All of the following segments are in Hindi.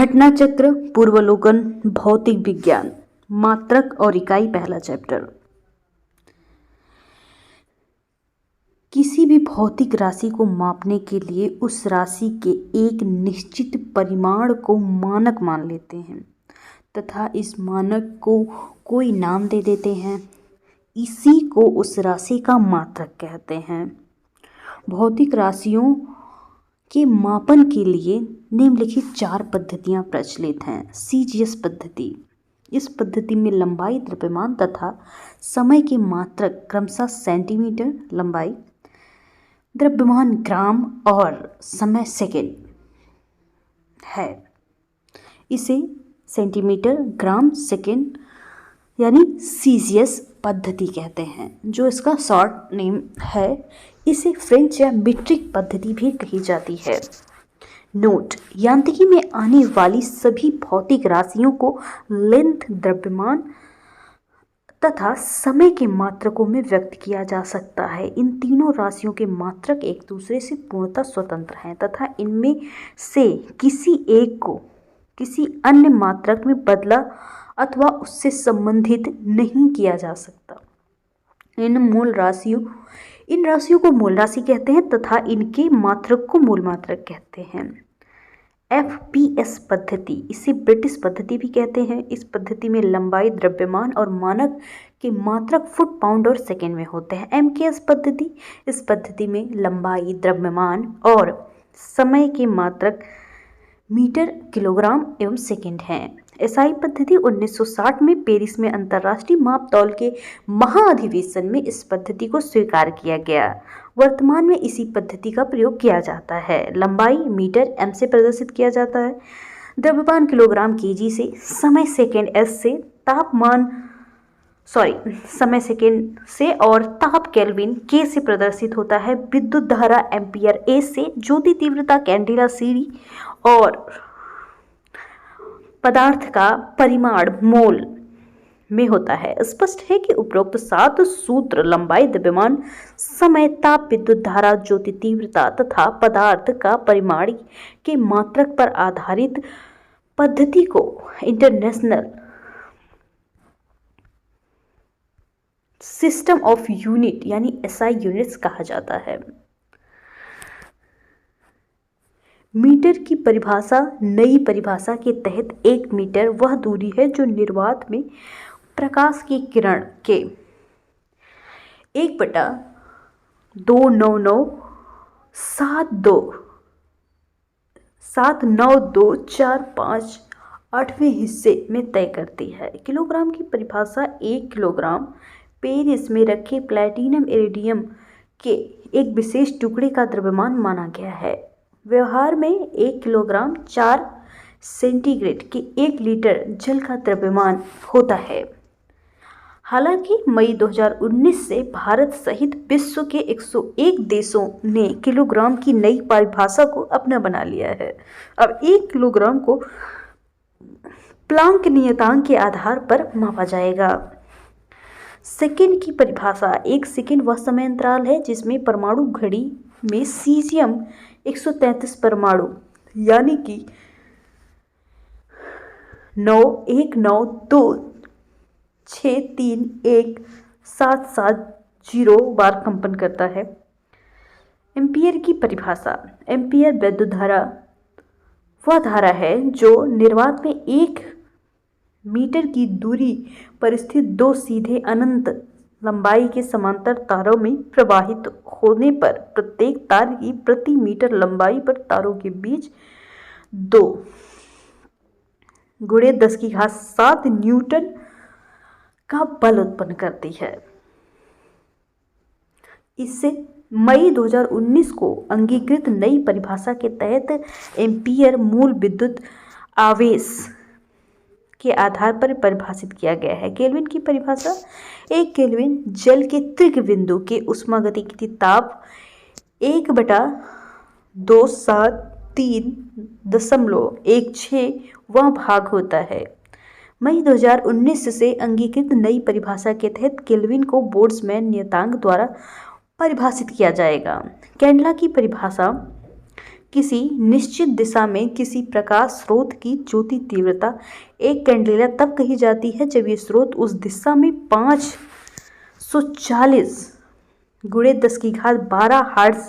घटना चक्र, पूर्वावलोकन, भौतिक विज्ञान, मात्रक और इकाई। पहला चैप्टर। किसी भी भौतिक राशि को मापने के लिए उस राशि के एक निश्चित परिमाण को मानक मान लेते हैं तथा इस मानक को कोई नाम दे देते हैं। इसी को उस राशि का मात्रक कहते हैं। भौतिक राशियों के मापन के लिए निम्नलिखित 4 पद्धतियां प्रचलित हैं। सीजीएस पद्धति। इस पद्धति में लंबाई, द्रव्यमान तथा समय के मात्रक क्रमशः सेंटीमीटर लंबाई, द्रव्यमान ग्राम और समय सेकेंड है। इसे सेंटीमीटर, ग्राम, सेकेंड यानी सीजीएस पद्धति कहते हैं, जो इसका शॉर्ट नेम है। इसे फ्रेंच या मीट्रिक पद्धति भी कही जाती है। नोट: यांत्रिकी में आने वाली सभी भौतिक राशियों को लेंथ, द्रव्यमान तथा समय के मात्रकों में व्यक्त किया जा सकता है। इन तीनों राशियों के मात्रक एक दूसरे से पूर्णतः स्वतंत्र हैं तथा इनमें से किसी एक को किसी अन्य मात्रक में बदला अथवा उससे संबंधित नहीं किया जा सकता। इन राशियों को मूल राशि कहते हैं तथा इनके मात्रक को मूल मात्रक कहते हैं। एफपीएस पद्धति, इसे ब्रिटिश पद्धति भी कहते हैं। इस पद्धति में लंबाई, द्रव्यमान और मानक के मात्रक फुट, पाउंड और सेकेंड में होते हैं। एमकेएस पद्धति, इस पद्धति में लंबाई, द्रव्यमान और समय के मात्रक मीटर, किलोग्राम एवं सेकेंड हैं। एसआई पद्धति 1960 में पेरिस में अंतर्राष्ट्रीय मापतौल के महाअधिवेशन में इस पद्धति को स्वीकार किया गया। वर्तमान में इसी पद्धति का प्रयोग किया जाता है। लंबाई मीटर एम से प्रदर्शित किया जाता है, द्रव्यमान किलोग्राम केजी से, समय सेकेंड एस से, समय सेकेंड से और ताप केल्विन के से प्रदर्शित होता है। विद्युत धारा एम्पियर ए से, ज्योति तीव्रता कैंडेला सीरी और पदार्थ का परिमाण मोल में होता है। स्पष्ट है कि उपरोक्त 7 सूत्र लंबाई, द्रव्यमान, समय, ताप, विद्युत धारा, ज्योति तीव्रता तथा पदार्थ का परिमाण के मात्रक पर आधारित पद्धति को इंटरनेशनल सिस्टम ऑफ यूनिट यानी एसआई यूनिट्स कहा जाता है। मीटर की परिभाषा। नई परिभाषा के तहत 1 मीटर वह दूरी है जो निर्वात में प्रकाश की किरण के 1/299279245 हिस्से में तय करती है। किलोग्राम की परिभाषा। 1 किलोग्राम पेरिस में रखे प्लैटिनम इरिडियम के एक विशेष टुकड़े का द्रव्यमान माना गया है। व्यवहार में 1 किलोग्राम 4 सेंटीग्रेड के 1 लीटर जल का द्रव्यमान होता है। हालांकि मई 2019 से भारत सहित विश्व के 101 देशों ने किलोग्राम की नई परिभाषा को अपना बना लिया है। अब 1 किलोग्राम को प्लांक नियतांक के आधार पर मापा जाएगा। सेकेंड की परिभाषा। 1 सेकेंड वह समय अंतराल है जिसमें परमाणु घड़ी में सीजियम 133 परमाणु यानी कि 91926317770 बार कंपन करता है। एम्पियर की परिभाषा। एम्पियर विद्युत धारा वह धारा है जो निर्वात में 1 मीटर की दूरी पर स्थित 2 सीधे अनंत लंबाई के समांतर तारों में प्रवाहित होने पर प्रत्येक तार की प्रति मीटर लंबाई पर तारों के बीच 2 × 10⁷ न्यूटन का बल उत्पन्न करती है। इससे मई 2019 को अंगीकृत नई परिभाषा के तहत एम्पियर मूल विद्युत आवेश के आधार पर परिभाषित किया गया है। केल्विन की परिभाषा। 1 केल्विन जल के त्रिक बिंदु के ऊष्मागतिकीय ताप 1/273.16 वह भाग होता है। मई 2019 से अंगीकृत नई परिभाषा के तहत केल्विन को बोल्ट्जमैन नियतांक द्वारा परिभाषित किया जाएगा। कैंडेला की परिभाषा। किसी निश्चित दिशा में किसी प्रकाश स्रोत की ज्योति तीव्रता एक कैंडेला तब कही जाती है जब ये स्रोत उस दिशा में 540 गुणे 10⁻12 हर्ट्ज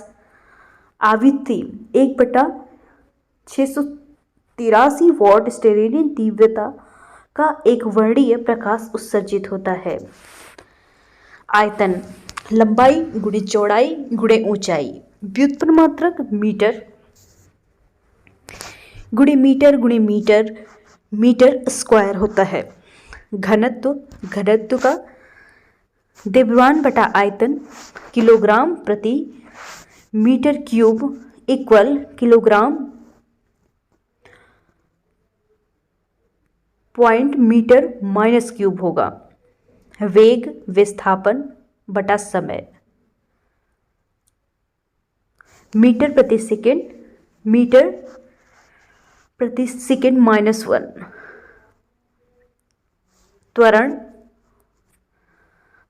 आवृत्ति 1/683 वॉट स्टेरेडियन तीव्रता का एक वर्णीय प्रकाश उत्सर्जित होता है। आयतन लंबाई गुणे चौड़ाई गुणे ऊंचाई। व्युत्पन्न मात्रक मीटर गुणे मीटर गुणे मीटर मीटर स्क्वायर होता है। घनत्व का द्रव्यमान बटा आयतन किलोग्राम प्रति metre cube equal kilogram point metre minus cube होगा। वेग विस्थापन बटा समय मीटर प्रति सेकेंड -1।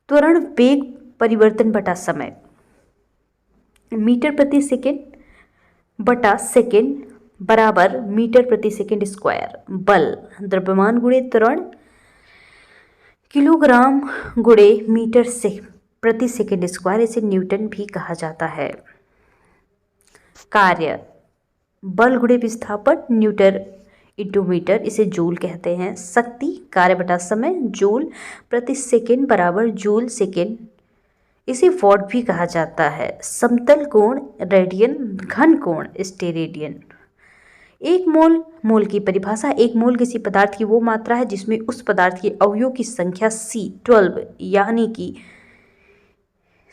त्वरण वेग परिवर्तन बटा समय मीटर प्रति सेकेंड बटा सेकेंड बराबर मीटर प्रति सेकेंड स्क्वायर। बल द्रव्यमान गुणे त्वरण किलोग्राम गुणे मीटर से प्रति सेकेंड स्क्वायर, इसे न्यूटन भी कहा जाता है। कार्य बल गुणे विस्थापन न्यूटन इंटू मीटर, इसे जूल कहते हैं। शक्ति कार्य बटा समय जूल प्रति सेकेंड बराबर जूल सेकेंड, इसे वॉट भी कहा जाता है। समतल कोण रेडियन, घन कोण स्टेरेडियन। एक मोल की परिभाषा। एक मोल किसी पदार्थ की वो मात्रा है जिसमें उस पदार्थ के अवयवों की संख्या C12 यानी कि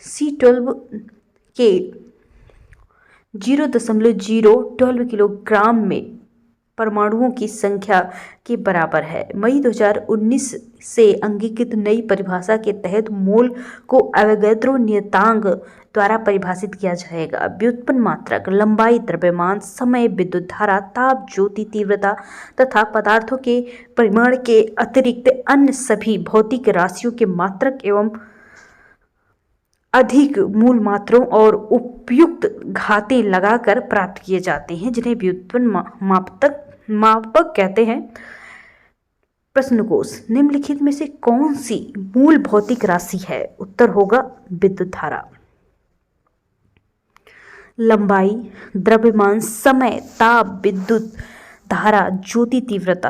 C12 के 0.012 किलोग्राम में परमाणुओं की संख्या के बराबर है। मई 2019 से अंगीकृत नई परिभाषा के तहत मोल को अवोगाद्रो नियतांक द्वारा परिभाषित किया जाएगा। व्युत्पन्न मात्रक लंबाई द्रव्यमान समय विद्युत धारा ताप ज्योति तीव्रता तथा पदार्थों के परिमाण के अतिरिक्त अन्य सभी भौतिक राशियों के मात्रक एवं अधिक मूल मात्रों और उपयुक्त घातें लगाकर प्राप्त किए जाते हैं, जिन्हें व्युत्पन्न मापक कहते हैं। प्रश्नकोश निम्नलिखित में से कौन सी मूल भौतिक राशि है? उत्तर होगा विद्युत धारा। लंबाई द्रव्यमान समय ताप विद्युत धारा ज्योति तीव्रता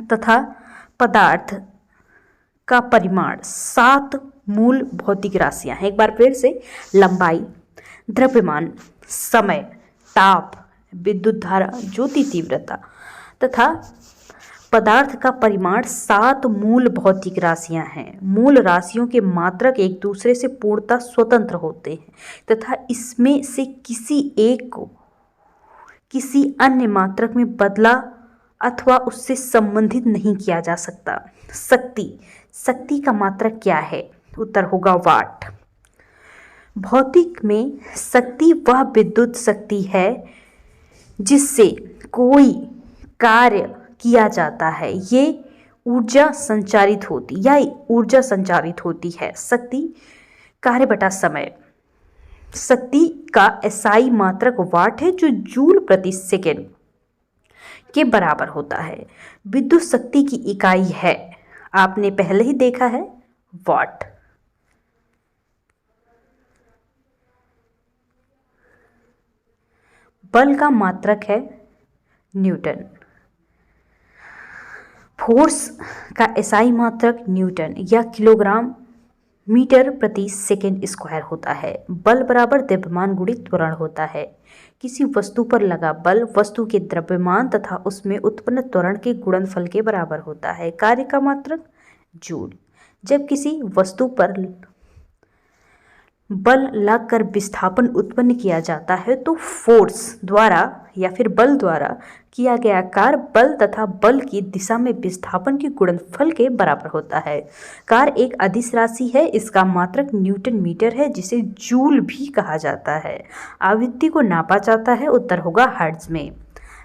तथा पदार्थ का परिमाण 7 मूल भौतिक राशियां हैं। एक बार फिर से लंबाई द्रव्यमान समय ताप विद्युत धारा ज्योति तीव्रता तथा पदार्थ का परिमाण 7 मूल भौतिक राशियां हैं। मूल राशियों के मात्रक एक दूसरे से पूर्णतः स्वतंत्र होते हैं तथा इसमें से किसी एक को किसी अन्य मात्रक में बदला अथवा उससे संबंधित नहीं किया जा सकता। शक्ति का मात्रक क्या है? उत्तर होगा वाट। भौतिक में शक्ति वह विद्युत शक्ति है जिससे कोई कार्य किया जाता है, ये ऊर्जा संचारित होती है। शक्ति कार्य बटा समय। शक्ति का एसआई मात्रक वाट है जो जूल प्रति सेकेंड के बराबर होता है। विद्युत शक्ति की इकाई है, आपने पहले ही देखा है, वाट। बल का मात्रक है न्यूटन। फोर्स का एसआई मात्रक न्यूटन या किलोग्राम मीटर प्रति सेकेंड स्क्वायर होता है। बल बराबर द्रव्यमान गुणित त्वरण होता है। किसी वस्तु पर लगा बल वस्तु के द्रव्यमान तथा उसमें उत्पन्न त्वरण के गुणनफल के बराबर होता है। कार्य का मात्रक जूल। जब किसी वस्तु पर बल लगकर विस्थापन उत्पन्न किया जाता है तो फोर्स द्वारा या फिर बल द्वारा किया गया कार्य बल तथा बल की दिशा में विस्थापन के गुणनफल के बराबर होता है। कार्य एक अदिश राशि है, इसका मात्रक न्यूटन मीटर है जिसे जूल भी कहा जाता है। आवृत्ति को नापा जाता है, उत्तर होगा हर्ट्ज में।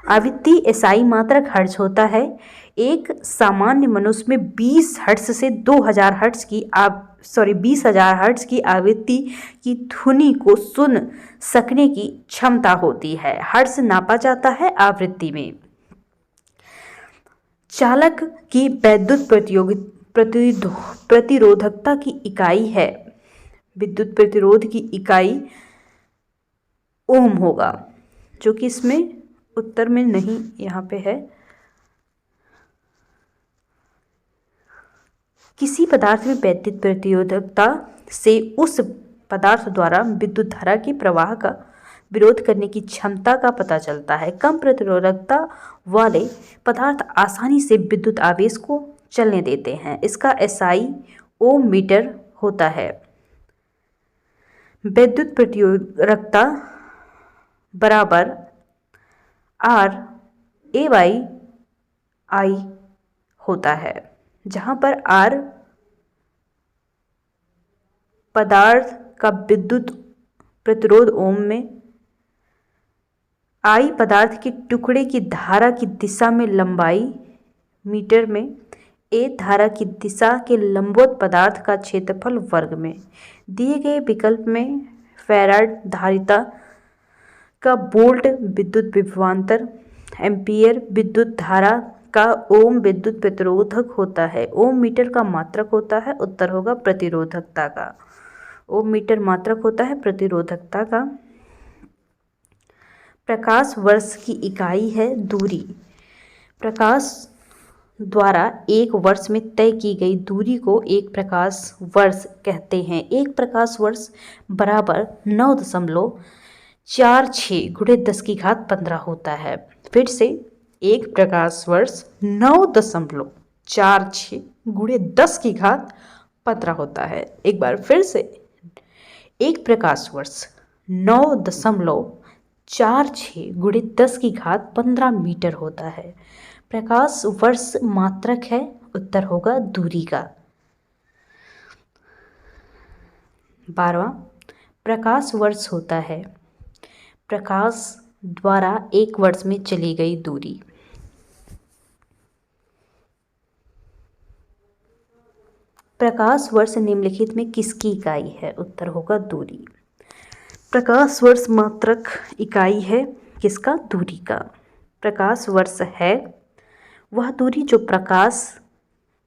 आवृत्ति एसआई मात्रक हर्ट्ज होता है। एक सामान्य मनुष्य में 20 हर्ट्ज से 2000 हर्ट्ज की 20,000 हर्ट्ज की आवृत्ति की ध्वनि को सुन सकने की क्षमता होती है। हर्ट्ज नापा जाता है आवृत्ति में। चालक की विद्युत प्रतिरोधकता की इकाई है। विद्युत प्रतिरोध की इकाई ओम होगा, जो कि इसमें उत्तर में नहीं यहाँ पे है। किसी पदार्थ में विद्युत प्रतिरोधकता से उस पदार्थ द्वारा विद्युत धारा के प्रवाह का विरोध करने की क्षमता का पता चलता है। कम प्रतिरोधकता वाले पदार्थ आसानी से विद्युत आवेश को चलने देते हैं। इसका SI ओम मीटर होता है। विद्युत प्रतिरोधकता बराबर RA/I होता है, जहाँ पर R पदार्थ का विद्युत प्रतिरोध ओम में, I पदार्थ के टुकड़े की धारा की दिशा में लंबाई मीटर में, A धारा की दिशा के लंबवत पदार्थ का क्षेत्रफल वर्ग में। दिए गए विकल्प में फैराड धारिता का वोल्ट विद्युत विभवांतर, एम्पीयर विद्युत धारा का ओम विद्युत प्रतिरोधक होता है। ओम मीटर का मात्रक होता है। उत्तर होगा प्रतिरोधकता का। ओम मीटर मात्रक होता है प्रतिरोधकता का। प्रकाश वर्ष की इकाई है दूरी। प्रकाश द्वारा एक वर्ष में तय की गई दूरी को एक प्रकाश वर्ष कहते हैं। एक प्रकाश वर्ष बराबर 9.46 × 10⁻15 होता है। फिर से एक प्रकाश वर्ष 9.46 × 10⁻15 होता है। एक बार फिर से, एक प्रकाश वर्ष 9.46 × 10⁻15 मीटर होता है। प्रकाश वर्ष मात्रक है। उत्तर होगा दूरी का। 12वां प्रकाश वर्ष होता है प्रकाश द्वारा एक वर्ष में चली गई दूरी। प्रकाश वर्ष निम्नलिखित में किसकी इकाई है? उत्तर होगा दूरी। प्रकाश वर्ष मात्रक इकाई है किसका? दूरी का। प्रकाश वर्ष है वह दूरी जो प्रकाश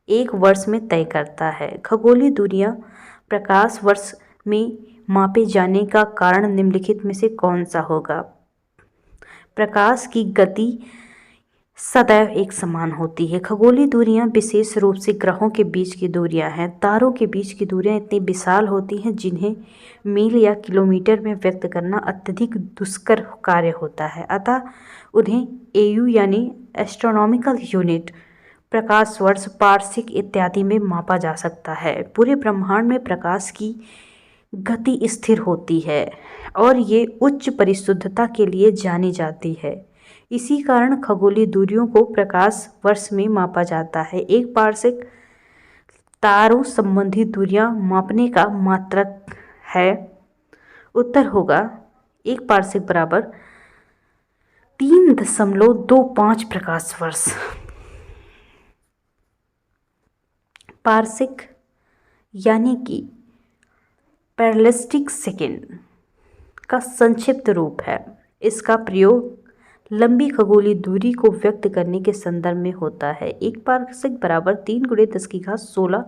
एक वर्ष में तय करता है। खगोलीय दूरियां प्रकाश वर्ष में मापे जाने का कारण निम्नलिखित में से कौन सा होगा? प्रकाश की गति सदैव एक समान होती है। खगोलीय दूरियां विशेष रूप से ग्रहों के बीच की दूरियां हैं। तारों के बीच की दूरियां इतनी विशाल होती हैं जिन्हें मील या किलोमीटर में व्यक्त करना अत्यधिक दुष्कर कार्य होता है, अतः उन्हें AU यानी एस्ट्रोनॉमिकल यूनिट, प्रकाश वर्ष, पारसिक इत्यादि में मापा जा सकता है। पूरे ब्रह्मांड में प्रकाश की गति स्थिर होती है और ये उच्च परिशुद्धता के लिए जानी जाती है। इसी कारण खगोलीय दूरियों को प्रकाश वर्ष में मापा जाता है। एक पारसिक तारों संबंधी दूरियां मापने का मात्रक है। उत्तर होगा एक पारसिक बराबर 3.25 प्रकाश वर्ष। पारसिक यानी कि पैरेललिस्टिक सेकेंड का संक्षिप्त रूप है। इसका प्रयोग लंबी खगोलीय दूरी को व्यक्त करने के संदर्भ में होता है। एक पारसिक बराबर 3 × 10⁻16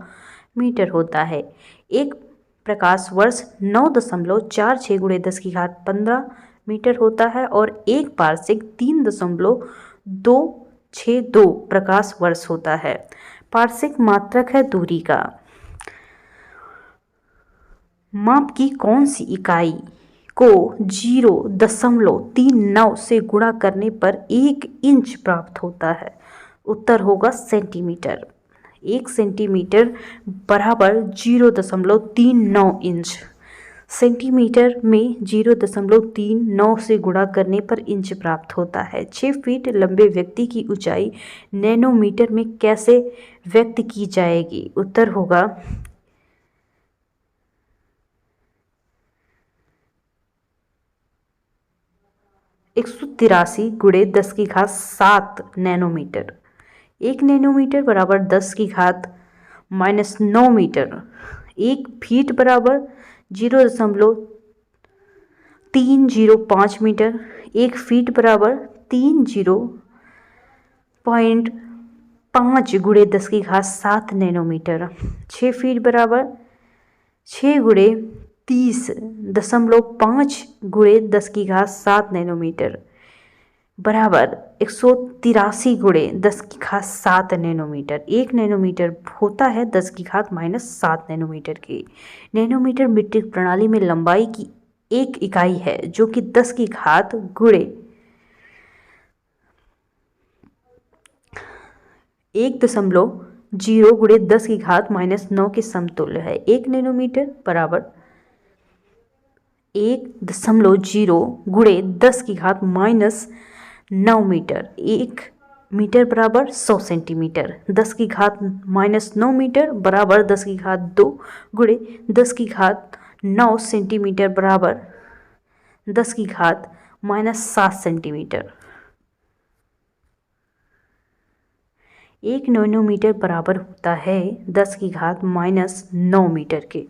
मीटर होता है। एक प्रकाश वर्ष 9.46 × 10⁻15 मीटर होता है और एक पारसिक 3.262 प्रकाश वर्ष होता है। पारसिक मात्रक है दूरी का। माप की कौन सी इकाई को 0.39 से गुणा करने पर 1 इंच प्राप्त होता है? उत्तर होगा सेंटीमीटर। 1 सेंटीमीटर बराबर 0.39 इंच। सेंटीमीटर में 0.39 से गुणा करने पर इंच प्राप्त होता है। 6 फीट लंबे व्यक्ति की ऊंचाई नैनोमीटर में कैसे व्यक्त की जाएगी? उत्तर होगा 183 × 10⁻7 नैनोमीटर। 1 नैनोमीटर बराबर 10⁻⁻9 मीटर। 1 फीट बराबर 0.305 मीटर। 1 फीट बराबर 30.5 गुणे 10⁻7 नैनोमीटर। 6 फीट बराबर 6 गुणे 30.5 गुणे 10⁻7 नैनोमीटर बराबर 183 गुणे 10⁻7 नैनोमीटर। 1 नैनोमीटर होता है 10⁻−7 नैनोमीटर के। नैनोमीटर मीट्रिक प्रणाली में लंबाई की एक इकाई है जो कि 10 की घात गुणे 1.0 गुणे 10⁻−9 के समतुल्य है। 1 नैनोमीटर बराबर 1.0 गुणे 10⁻−9 मीटर। 1 मीटर बराबर 100 सेंटीमीटर। 10⁻−9 मीटर बराबर 10⁻2 गुणे 10⁻9 सेंटीमीटर बराबर 10⁻−7 सेंटीमीटर। 1 नैनोमीटर बराबर होता है 10⁻−9 मीटर के।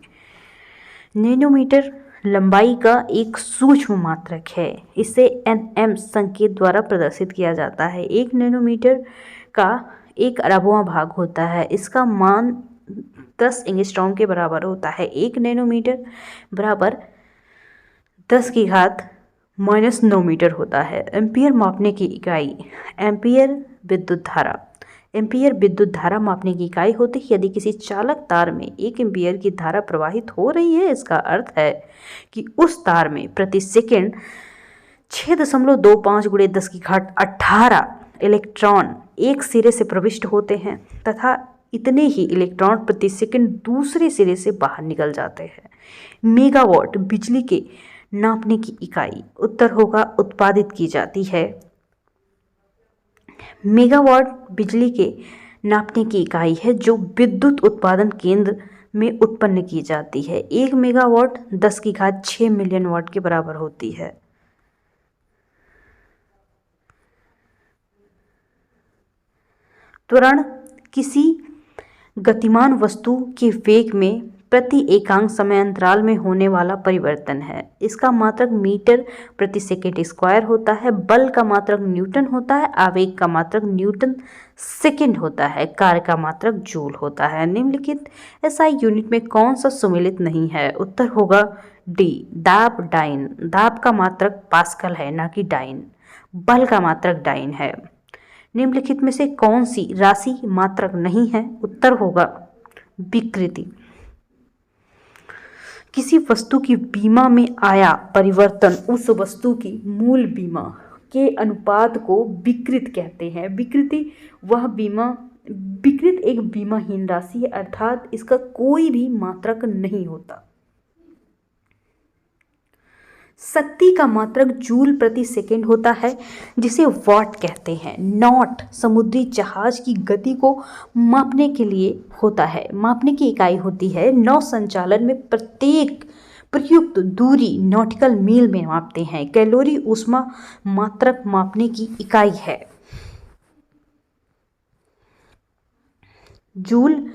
नैनोमीटर लंबाई का एक सूक्ष्म मात्रक है। इसे nm संकेत द्वारा प्रदर्शित किया जाता है। 1 नैनोमीटर का 1 अरबवां भाग होता है। इसका मान 10 एंगस्ट्रॉम के बराबर होता है। 1 नैनोमीटर बराबर 10⁻−9 मीटर होता है। एम्पियर मापने की इकाई एम्पियर विद्युत धारा। एम्पियर विद्युत धारा मापने की इकाई होती है यदि किसी चालक तार में 1 एम्पियर की धारा प्रवाहित हो रही है। इसका अर्थ है कि उस तार में प्रति सेकंड 6.25 गुणे 10⁻18 इलेक्ट्रॉन एक सिरे से प्रविष्ट होते हैं तथा इतने ही इलेक्ट्रॉन प्रति सेकंड दूसरे सिरे से बाहर निकल जाते हैं। मेगावाट बिजली के नापने की इकाई उत्तर होगा उत्पादित की जाती है। मेगावाट बिजली के नापने की इकाई है जो विद्युत उत्पादन केंद्र में उत्पन्न की जाती है। 1 मेगावाट 10�6 मिलियन वाट के बराबर होती है। त्वरण किसी गतिमान वस्तु के वेग में प्रति एकांक समय अंतराल में होने वाला परिवर्तन है। इसका मात्रक मीटर प्रति सेकंड स्क्वायर होता है। बल का मात्रक न्यूटन होता है। आवेग का मात्रक न्यूटन सेकंड होता है। कार्य का मात्रक जूल होता है। निम्नलिखित एसआई यूनिट में कौन सा सुमेलित नहीं है? उत्तर होगा डी दाब डाइन। दाब का मात्रक पास्कल है ना कि डाइन। बल का मात्रक डाइन है। निम्नलिखित में से कौन सी राशि मात्रक नहीं है? उत्तर होगा विकृति। किसी वस्तु की बीमा में आया परिवर्तन उस वस्तु की मूल बीमा के अनुपात को विकृत कहते हैं। विकृत एक बीमाहीन राशि है अर्थात इसका कोई भी मात्रक नहीं होता। शक्ति का मात्रक जूल प्रति सेकंड होता है जिसे वाट कहते हैं। नॉट समुद्री जहाज की गति को मापने के लिए होता है। मापने की इकाई होती है। नौ संचालन में प्रत्येक प्रयुक्त दूरी नॉटिकल मील में मापते हैं। कैलोरी ऊष्मा मात्रक मापने की इकाई है। जूल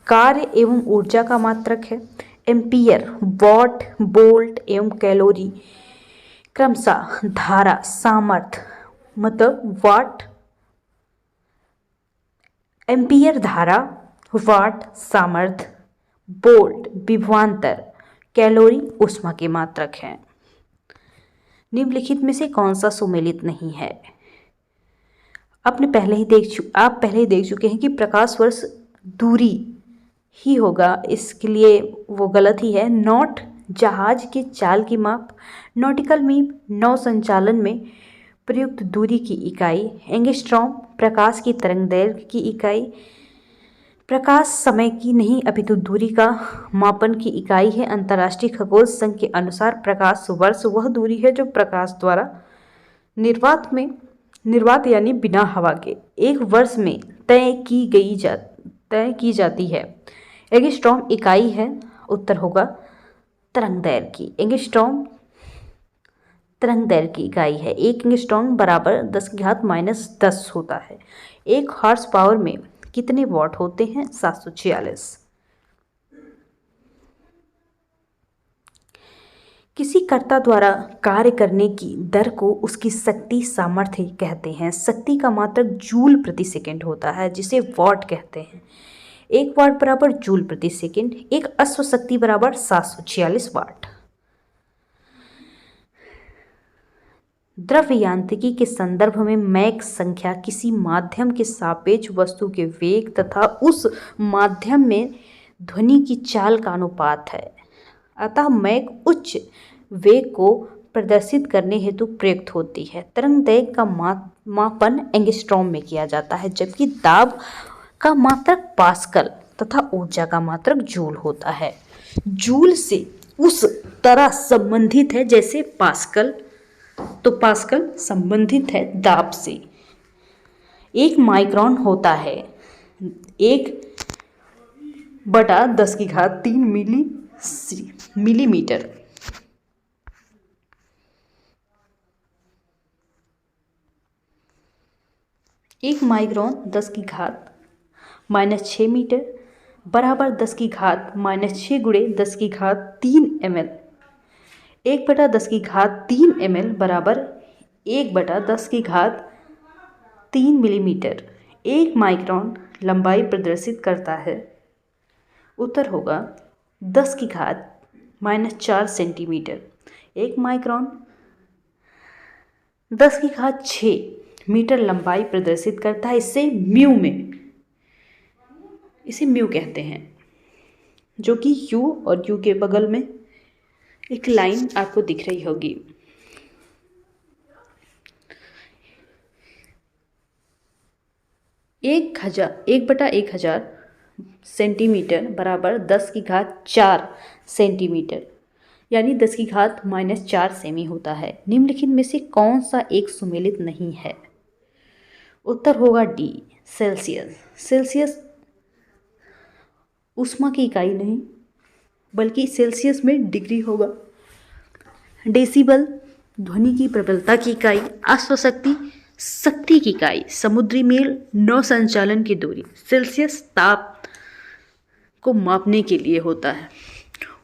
कार्य एवं ऊर्जा का मात्रक है। एम्पियर वॉट वोल्ट एवं कैलोरी क्रमशः धारा सामर्थ्य मतलब वाट एम्पियर धारा वाट सामर्थ्य वोल्ट विभवांतर कैलोरी ऊष्मा के मात्रक हैं। निम्नलिखित में से कौन सा सुमेलित नहीं है? आप पहले ही देख चुके हैं कि प्रकाश वर्ष दूरी ही होगा, इसके लिए वो गलत ही है। नॉट जहाज के चाल की माप। नॉटिकल मील नौ संचालन में प्रयुक्त दूरी की इकाई। एंगस्ट्रॉम प्रकाश की तरंगदैर्घ्य की इकाई। प्रकाश समय की नहीं अपितु दूरी का मापन की इकाई है। अंतर्राष्ट्रीय खगोल संघ के अनुसार प्रकाश वर्ष वह दूरी है जो प्रकाश द्वारा निर्वात यानी बिना हवा के एक वर्ष में तय की जाती है। एंगस्ट्रॉम इकाई है। उत्तर होगा तरंगदैर्घ्य की। एंगस्ट्रॉम तरंगदैर्घ्य की इकाई है। 1 एंगस्ट्रॉम बराबर 10⁻−10 होता है। 1 हॉर्स पावर में कितने वॉट होते हैं? 746। किसी कर्ता द्वारा कार्य करने की दर को उसकी शक्ति सामर्थ्य कहते हैं। शक्ति का मात्रक जूल प्रति सेकंड होता है, जिसे वॉट कहते हैं। 1 वाट बराबर जूल प्रति सेकंड। एक अश्व शक्ति बराबर 746 वाट। द्रव्य यांत्रिकी के संदर्भ में मैक संख्या किसी माध्यम के सापेक्ष वस्तु के वेग तथा उस माध्यम में ध्वनि की चाल का अनुपात है। अतः मैक उच्च वेग को प्रदर्शित करने हेतु प्रयुक्त होती है। तरंगदैर्घ्य का मापन एंगस्ट्रॉम में किया जाता है, जबकि दाब का मात्रक पास्कल तथा ऊर्जा का मात्रक जूल होता है। जूल से उस तरह संबंधित है जैसे पास्कल, तो पास्कल संबंधित है दाब से। 1 माइक्रोन होता है 1/10³ मिलीमीटर। एक माइक्रोन 10⁻⁻6 मीटर बराबर 10⁻⁻6 × 10⁻³ ml। 1/10³ ml बराबर 1/10³ मिलीमीटर। 1 माइक्रोन लंबाई प्रदर्शित करता है। उत्तर होगा 10⁻⁻4 सेंटीमीटर। 1 माइक्रोन 10⁻6 मीटर लंबाई प्रदर्शित करता है। इसे म्यू कहते हैं, जो कि यू और यू के बगल में एक लाइन आपको दिख रही होगी। एक बटा 1000 सेंटीमीटर बराबर 10⁻4 सेंटीमीटर, यानी 10⁻⁻4 सेमी होता है। निम्नलिखित में से कौन सा एक सुमेलित नहीं है? उत्तर होगा डी, सेल्सियस। सेल्सियस ऊष्मा की इकाई नहीं, बल्कि सेल्सियस में डिग्री होगा। डेसिबल ध्वनि की प्रबलता की इकाई। अश्वशक्ति शक्ति की इकाई। समुद्री मील नौ संचालन की दूरी। सेल्सियस ताप को मापने के लिए होता है।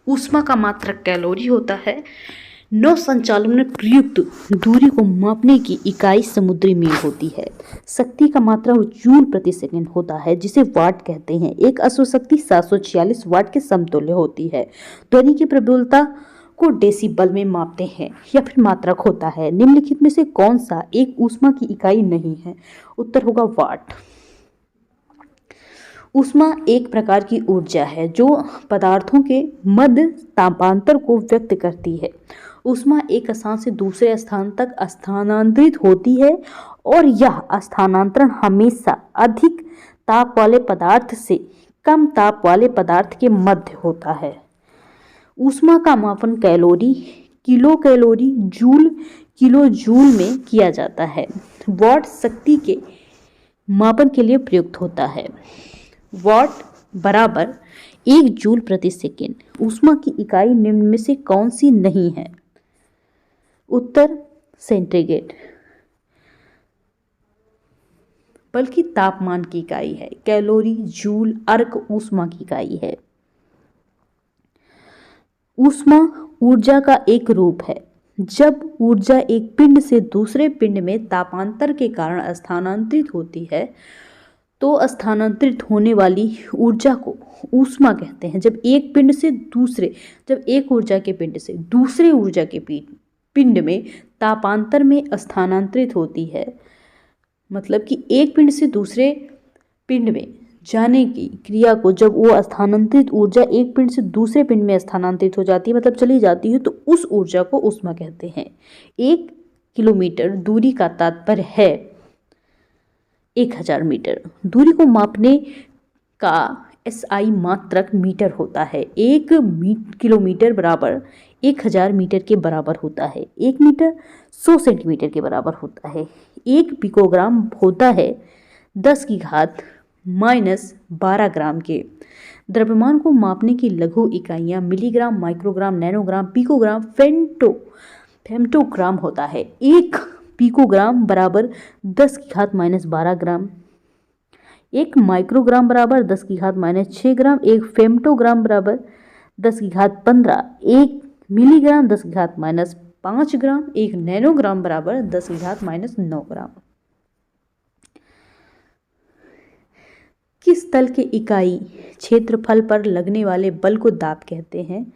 ऊष्मा का मात्रक कैलोरी होता है। नौ संचालन में प्रयुक्त दूरी को मापने की इकाई समुद्री मील होती है। शक्ति का मात्रक जूल प्रति सेकंड होता है, जिसे वाट कहते हैं। एक अश्वशक्ति 746 वाट के समतुल्य होती है। ध्वनि की प्रबलता को डेसिबल में मापते हैं या फिर मात्रक होता है। निम्नलिखित में से कौन सा एक ऊष्मा की इकाई नहीं है? उत्तर होगा वाट। ऊष्मा एक प्रकार की ऊर्जा है जो पदार्थों के मध्य तापांतर को व्यक्त करती है। ऊष्मा एक स्थान से दूसरे स्थान तक स्थानांतरित होती है और यह स्थानांतरण हमेशा अधिक ताप वाले पदार्थ से कम ताप वाले पदार्थ के मध्य होता है। ऊष्मा का मापन calorie, kilo calorie, joule, kilo joule में किया जाता है। वाट शक्ति के मापन के लिए प्रयुक्त होता है। वाट बराबर 1 जूल प्रति सेकेंड। ऊष्मा की इकाई निम्न में से कौन सी नहीं है? उत्तर सेंटीग्रेड, बल्कि तापमान की इकाई है। कैलोरी, जूल, अर्क ऊष्मा की इकाई है। ऊष्मा ऊर्जा का एक रूप है। जब ऊर्जा एक पिंड से दूसरे पिंड में तापांतर के कारण स्थानांतरित होती है तो स्थानांतरित होने वाली ऊर्जा को ऊष्मा कहते हैं। जब एक ऊर्जा के पिंड से दूसरे ऊर्जा के पिंड में तापांतर में स्थानांतरित होती है, मतलब कि एक पिंड से दूसरे पिंड में जाने की क्रिया को जब वो स्थानांतरित ऊर्जा एक पिंड से दूसरे पिंड में स्थानांतरित हो जाती है, मतलब चली जाती है, तो उस ऊर्जा को ऊष्मा कहते हैं। 1 किलोमीटर दूरी का तात्पर्य है 1000 मीटर। दूरी को मापने का SI मात्रक मीटर होता है। 1 किलोमीटर बराबर 1000 मीटर के बराबर होता है। 1 मीटर 100 सेंटीमीटर के बराबर होता है। 1 पिकोग्राम होता है 10⁻⁻12 ग्राम के। द्रव्यमान को मापने की लघु इकाइयाँ मिलीग्राम, माइक्रोग्राम, नैनोग्राम, पिकोग्राम, फेम्टोग्राम होता है। 1 पिकोग्राम बराबर 10⁻12 ग्राम। 1 माइक्रोग्राम बराबर 10⁻6 ग्राम। 1 फेम्टोग्राम बराबर 10⁻15। 1 मिलीग्राम 10⁻⁻5 ग्राम, 1 नैनोग्राम बराबर 10⁻⁹ ग्राम। किस तल के इकाई क्षेत्रफल पर लगने वाले बल को दाब कहते हैं?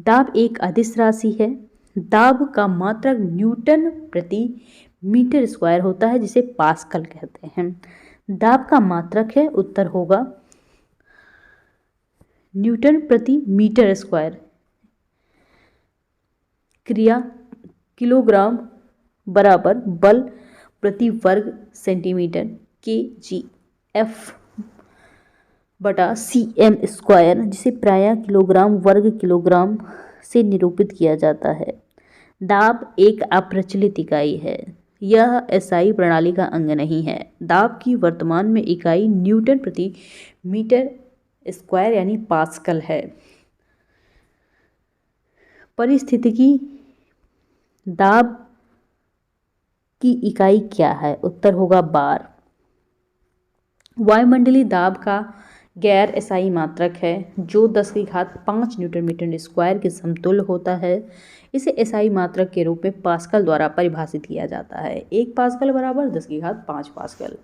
दाब एक अदिश राशि है। दाब का मात्रक न्यूटन प्रति मीटर स्क्वायर होता है, जिसे पास्कल कहते हैं। दाब का मात्रक है, उत्तर होगा न्यूटन प्रति मीटर स्क्वायर। क्रिया किलोग्राम बराबर बल प्रति वर्ग सेंटीमीटर kgf बटा cm स्क्वायर, जिसे प्रायः किलोग्राम वर्ग किलोग्राम से निरूपित किया जाता है। दाब एक अप्रचलित इकाई है। यह एसआई प्रणाली का अंग नहीं है। दाब की वर्तमान में इकाई न्यूटन प्रति मीटर स्क्वायर यानी पास्कल है। परिस्थितिकी दाब की इकाई क्या है? उत्तर होगा बार। वायुमंडलीय दाब का गैर एसआई मात्रक है, जो 10⁵ न्यूटन मीटर स्क्वायर के समतुल्य होता है। इसे एसआई मात्रक के रूप में पास्कल द्वारा परिभाषित किया जाता है। 1 पास्कल बराबर 10⁵5 पास्कल,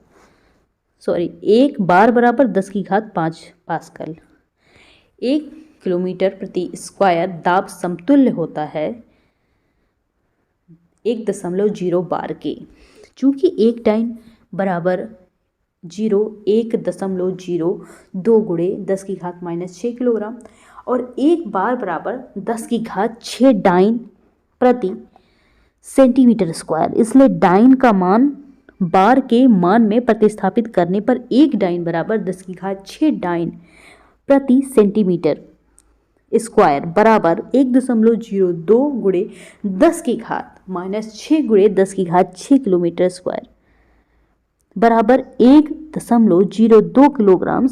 1 बार बराबर 10⁵5 पास्कल। 1 किलोमीटर प्रति स्क्वायर दाब समतुल्य होता है 1.0 बार के। चूंकि 1 डाइन बराबर 1.02 गुणे 10⁻⁻6 किलोग्राम और 1 बार बराबर 10⁶ डाइन प्रति सेंटीमीटर स्क्वायर, इसलिए डाइन का मान बार के मान में प्रतिस्थापित करने पर 1 डाइन बराबर 10⁶ डाइन प्रति सेंटीमीटर स्क्वायर बराबर 1.02 गुणे 10⁻⁻6 गुणे 10⁶ किलोमीटर स्क्वायर बराबर 1.02 किलोग्राम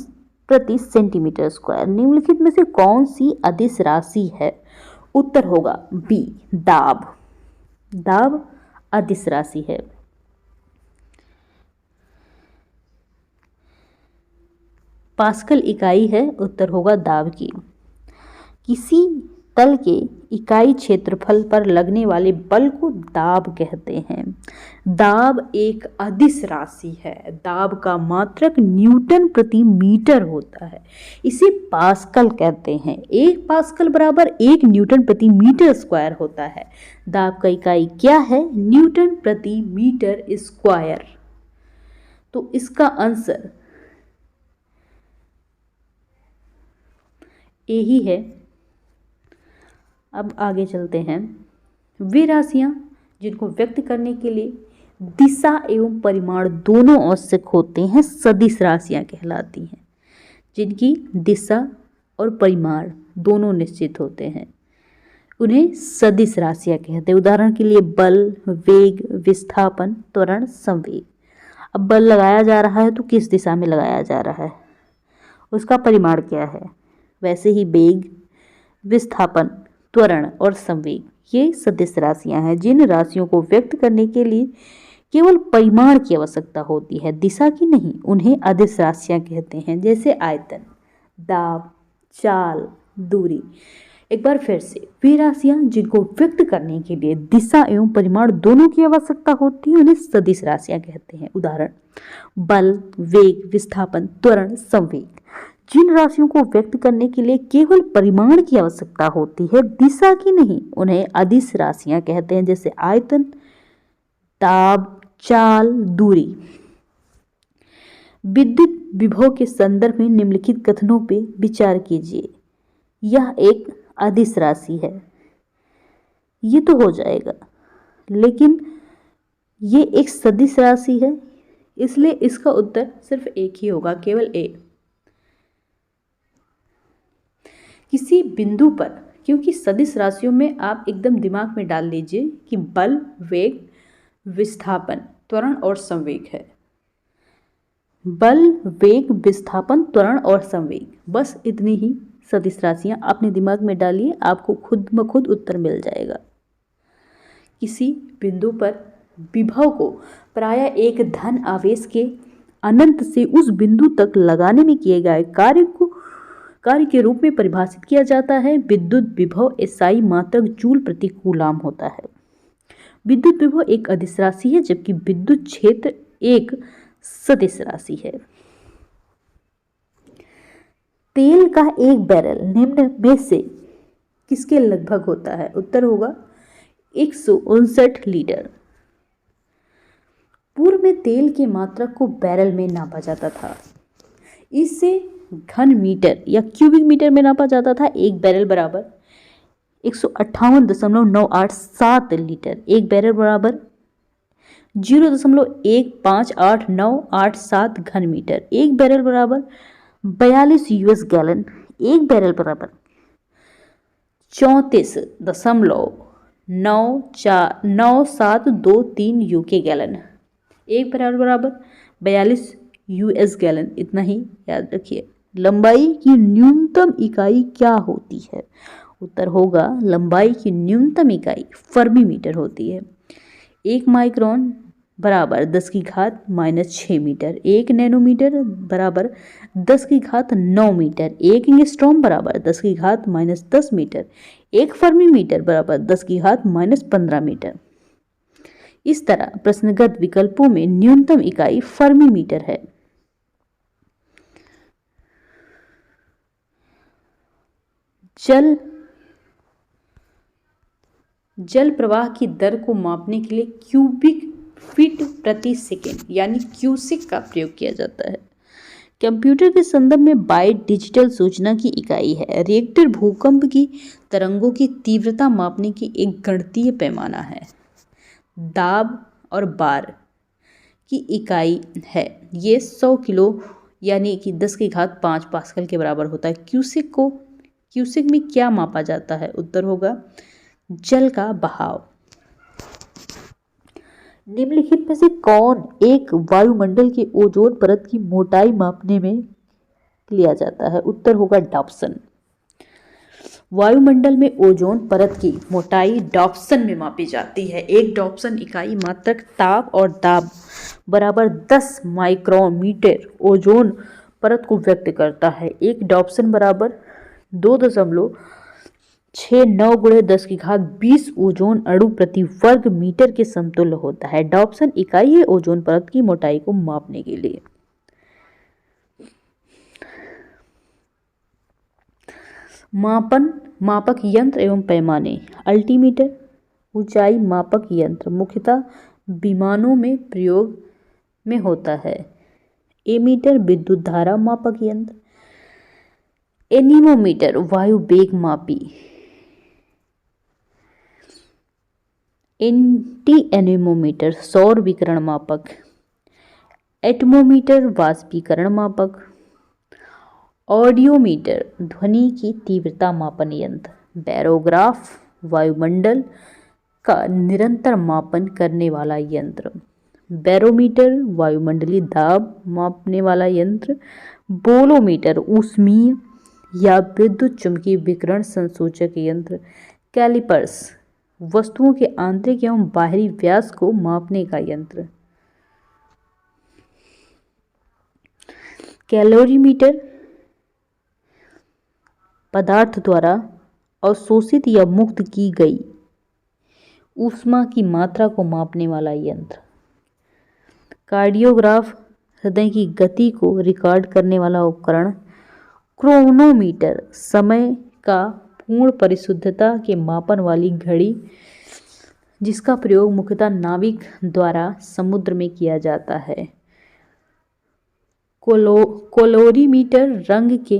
प्रति सेंटीमीटर स्क्वायर। निम्नलिखित में से कौन सी अदिश राशि है? उत्तर होगा बी, दाब। दाब अदिश राशि है। पास्कल इकाई है, उत्तर होगा दाब की। किसी तल के इकाई क्षेत्रफल पर लगने वाले बल को दाब कहते हैं। दाब एक अदिश राशि है। दाब का मात्रक न्यूटन प्रति मीटर होता है, इसे पास्कल कहते हैं। 1 पास्कल बराबर 1 न्यूटन प्रति मीटर स्क्वायर होता है। दाब का इकाई क्या है? न्यूटन प्रति मीटर स्क्वायर। तो इसका आंसर ए ही है। अब आगे चलते हैं। वे राशियां जिनको व्यक्त करने के लिए दिशा एवं परिमाण दोनों आवश्यक होते हैं सदिश राशियां कहलाती हैं। जिनकी दिशा और परिमाण दोनों निश्चित होते हैं उन्हें सदिश राशियां कहते हैं। उदाहरण के लिए बल, वेग, विस्थापन, त्वरण, संवेग। अब बल लगाया जा रहा है तो किस दिशा में लगाया जा रहा है, उसका परिमाण क्या है। वैसे ही वेग, विस्थापन, त्वरण और संवेग ये सदिश राशियां हैं। जिन राशियों को व्यक्त करने के लिए केवल परिमाण की आवश्यकता होती है, दिशा की नहीं, उन्हें अदिश राशियां कहते हैं। जैसे आयतन, दाब, चाल, दूरी। एक बार फिर से, वे राशियां जिनको व्यक्त करने के लिए दिशा एवं परिमाण दोनों की आवश्यकता होती है उन्हें सदिश राशियां कहते हैं। उदाहरण बल, वेग, विस्थापन, त्वरण, संवेग। जिन राशियों को व्यक्त करने के लिए केवल परिमाण की आवश्यकता होती है, दिशा की नहीं, उन्हें अदिश राशियां कहते हैं। जैसे आयतन, दाब, चाल, दूरी। विद्युत विभव के संदर्भ में निम्नलिखित कथनों पे विचार कीजिए। यह एक अदिश राशि है, ये तो हो जाएगा, लेकिन ये एक सदिश राशि है, इसलिए इसका उत्तर सिर्फ एक ही होगा, केवल ए। किसी बिंदु पर, क्योंकि सदिश राशियों में आप एकदम दिमाग में डाल लीजिए कि बल, वेग, विस्थापन, त्वरण और संवेग है। बल, वेग, विस्थापन, त्वरण और संवेग, बस इतनी ही सदिश राशियां अपने दिमाग में डालिए, आपको खुद ब खुद उत्तर मिल जाएगा। किसी बिंदु पर विभव को प्रायः एक धन आवेश के अनंत से उस बिंदु तक लगाने में किए गए कार्य कार्य के रूप में परिभाषित किया जाता है। विद्युत विभव एसआई मात्रक जूल प्रति कूलाम होता है। विद्युत विभव एक अदिश राशि है जबकि विद्युत क्षेत्र एक सदिश राशि है। तेल का एक बैरल निम्न में से किसके लगभग होता है? उत्तर होगा 159 लीटर। पूर्व में तेल की मात्रा को बैरल में नापा जाता था। इससे घन मीटर या क्यूबिक मीटर में नापा जाता था। एक बैरल बराबर 158.987 लीटर। एक बैरल बराबर 0.1588987 घन मीटर। एक बैरल बराबर 42 यूएस गैलन। एक बैरल बराबर 34.9723 यूके गैलन। एक बैरल बराबर 42 यूएस गैलन। इतना ही याद रखिए। लंबाई की न्यूनतम इकाई क्या होती है? उत्तर होगा लंबाई की न्यूनतम इकाई फर्मी मीटर होती है। 1 माइक्रोन बराबर 10⁻⁻6 मीटर। 1 नैनोमीटर बराबर 10⁻9 मीटर। 1 एंगस्ट्रॉम बराबर 10⁻10 मीटर। 1 फर्मी मीटर बराबर 10⁻15 मीटर। इस तरह प्रश्नगत विकल्पों में न्यूनतम इकाई फर्मी मीटर है। जल प्रवाह की दर को मापने के लिए क्यूबिक फीट प्रति सेकेंड यानी क्यूसिक का प्रयोग किया जाता है। कंप्यूटर के संदर्भ में बाइट डिजिटल सूचना की इकाई है। रिएक्टर भूकंप की तरंगों की तीव्रता मापने की एक गणितीय पैमाना है। दाब और बार की इकाई है। ये 100 किलो यानी कि 10⁵ पास्कल के बराबर होता है। क्यूसिक में क्या मापा जाता है? उत्तर होगा जल का बहाव। निम्नलिखित में से कौन एक वायुमंडल के ओजोन परत की मोटाई मापने में लिया जाता है? उत्तर होगा डॉप्सन। वायुमंडल में ओजोन परत की मोटाई डॉप्सन में मापी जाती है। एक डॉप्सन इकाई मात्रक ताप और दाब बराबर 10 माइक्रोमीटर ओजोन परत को व्यक्त करता है। एक डॉप्सन बराबर 2.69 × 10⁻20 ओजोन अणु प्रति वर्ग मीटर के समतुल्य होता है। डॉप्सन इकाई है ओजोन परत की मोटाई को मापने के लिए। मापक यंत्र एवं पैमाने। अल्टीमीटर ऊंचाई मापक यंत्र मुख्यतः विमानों में प्रयोग में होता है। एमीटर विद्युत धारा मापक यंत्र। एनीमोमीटर वायु वेग मापी। एंटी एनीमोमीटर सौर विकिरण मापक। एटमोमीटर वाष्पीकरण मापक। ऑडियोमीटर ध्वनि की तीव्रता मापन यंत्र। बैरोग्राफ वायुमंडल का निरंतर मापन करने वाला यंत्र। बैरोमीटर वायुमंडलीय दाब मापने वाला यंत्र। बोलोमीटर ऊष्मीय या विद्युत चुम्बकीय विकिरण संसूचक यंत्र। कैलिपर्स वस्तुओं के आंतरिक एवं बाहरी व्यास को मापने का यंत्र। कैलोरीमीटर पदार्थ द्वारा अवशोषित या मुक्त की गई ऊष्मा की मात्रा को मापने वाला यंत्र। कार्डियोग्राफ हृदय की गति को रिकॉर्ड करने वाला उपकरण। क्रोनोमीटर समय का पूर्ण परिशुद्धता के मापन वाली घड़ी जिसका प्रयोग मुख्यतः नाविक द्वारा समुद्र में किया जाता है। कैलोरीमीटर रंग के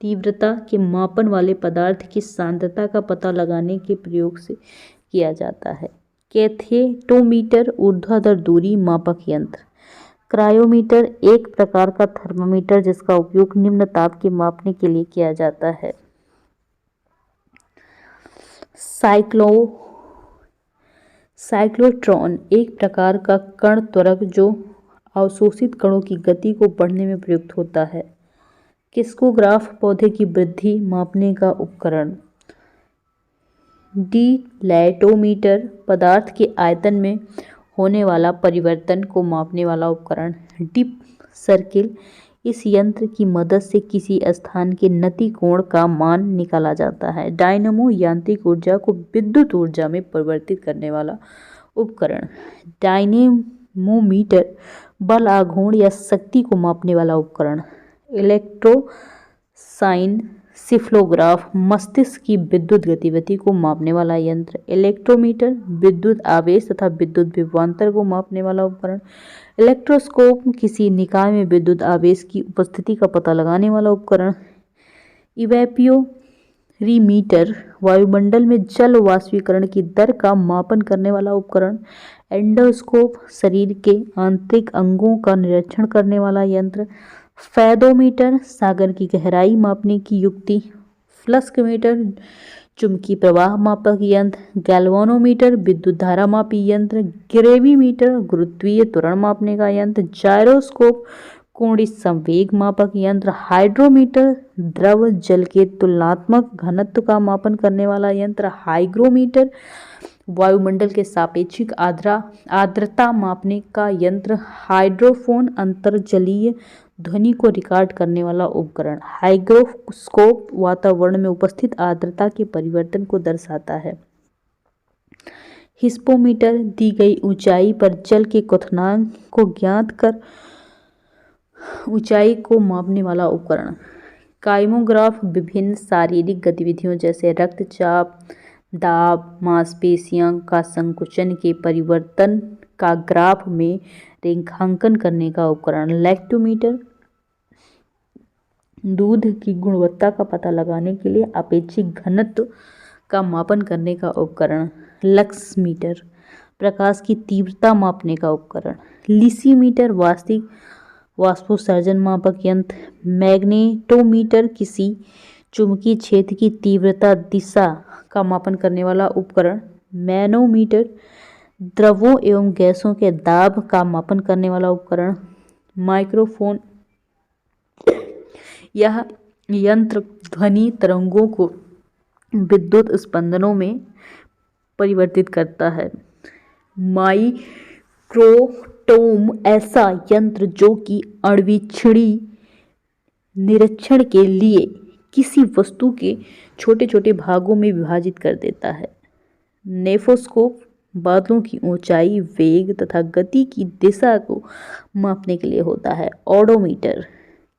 तीव्रता के मापन वाले पदार्थ की सांद्रता का पता लगाने के प्रयोग से किया जाता है। कैथेटोमीटर ऊर्ध्वाधर दूरी मापक यंत्र। क्रायोमीटर एक प्रकार का थर्मामीटर जिसका उपयोग निम्न ताप के मापने के लिए किया जाता है। साइक्लोट्रॉन एक प्रकार का कण त्वरक जो अवशोषित कणों की गति को बढ़ने में प्रयुक्त होता है। किस्कोग्राफ पौधे की वृद्धि मापने का उपकरण। डिलैटोमीटर पदार्थ के आयतन में होने वाला परिवर्तन को मापने वाला उपकरण। डिप सर्किल इस यंत्र की मदद से किसी स्थान के नति कोण का मान निकाला जाता है। डायनमो यांत्रिक ऊर्जा को विद्युत ऊर्जा में परिवर्तित करने वाला उपकरण। डायनेमोमीटर बल आघूर्ण या शक्ति को मापने वाला उपकरण। इलेक्ट्रोसाइनसिफलोग्राफ मस्तिष्क की विद्युत गतिविधि को मापने वाला यंत्र। इलेक्ट्रोमीटर विद्युत आवेश तथा विद्युत विभवांतर को मापने वाला उपकरण। इलेक्ट्रोस्कोप किसी निकाय में विद्युत आवेश की उपस्थिति का पता लगाने वाला उपकरण। इवेपोरीमीटर वायुमंडल में जल वाष्पीकरण की दर का मापन करने वाला उपकरण। एंडोस्कोप शरीर के आंतरिक अंगों का निरीक्षण करने वाला यंत्र। फेदोमीटर सागर की गहराई मापने की युक्ति। फ्लक्समीटर चुंबकीय प्रवाह मापक यंत्र। गैल्वानोमीटर विद्युत धारा मापी यंत्र। ग्रेविमीटर गुरुत्वीय त्वरण मापने का यंत्र। जायरोस्कोप कोणीय संवेग मापक यंत्र। हाइड्रोमीटर द्रव जल के तुलनात्मक घनत्व का मापन करने वाला यंत्र। हाइग्रोमीटर वायुमंडल के सापेक्षिक आर्द्रता मापने का यंत्र। हाइड्रोफोन अंतर्जलीय ध्वनि को रिकॉर्ड करने वाला उपकरण। हाइग्रोस्कोप वातावरण में उपस्थित आर्द्रता के परिवर्तन को दर्शाता है। हिस्पोमीटर दी गई ऊंचाई पर जल के क्वथनांक को ज्ञात कर ऊंचाई को मापने वाला उपकरण। काइमोग्राफ विभिन्न शारीरिक गतिविधियों जैसे रक्तचाप, दाब, मांसपेशियों का संकुचन के परिवर्तन का ग्राफ में रेखांकन करने का उपकरण। लैक्टोमीटर दूध की गुणवत्ता का पता लगाने के लिए अपेक्षित घनत्व का मापन करने का उपकरण। लक्समीटर प्रकाश की तीव्रता मापने का उपकरण। लिसीमीटर वाष्पोत्सर्जन मापक यंत्र। मैग्नेटोमीटर किसी चुंबकीय क्षेत्र की तीव्रता दिशा का मापन करने वाला उपकरण। मैनोमीटर द्रवों एवं गैसों के दाब का मापन करने वाला उपकरण। माइक्रोफोन यह यंत्र ध्वनि तरंगों को विद्युत स्पंदनों में परिवर्तित करता है। माइक्रोटोम ऐसा यंत्र जो कि अण्विक्षणीय निरीक्षण के लिए किसी वस्तु के छोटे छोटे भागों में विभाजित कर देता है। नेफोस्कोप बादलों की ऊंचाई, वेग तथा गति की दिशा को मापने के लिए होता है। ओडोमीटर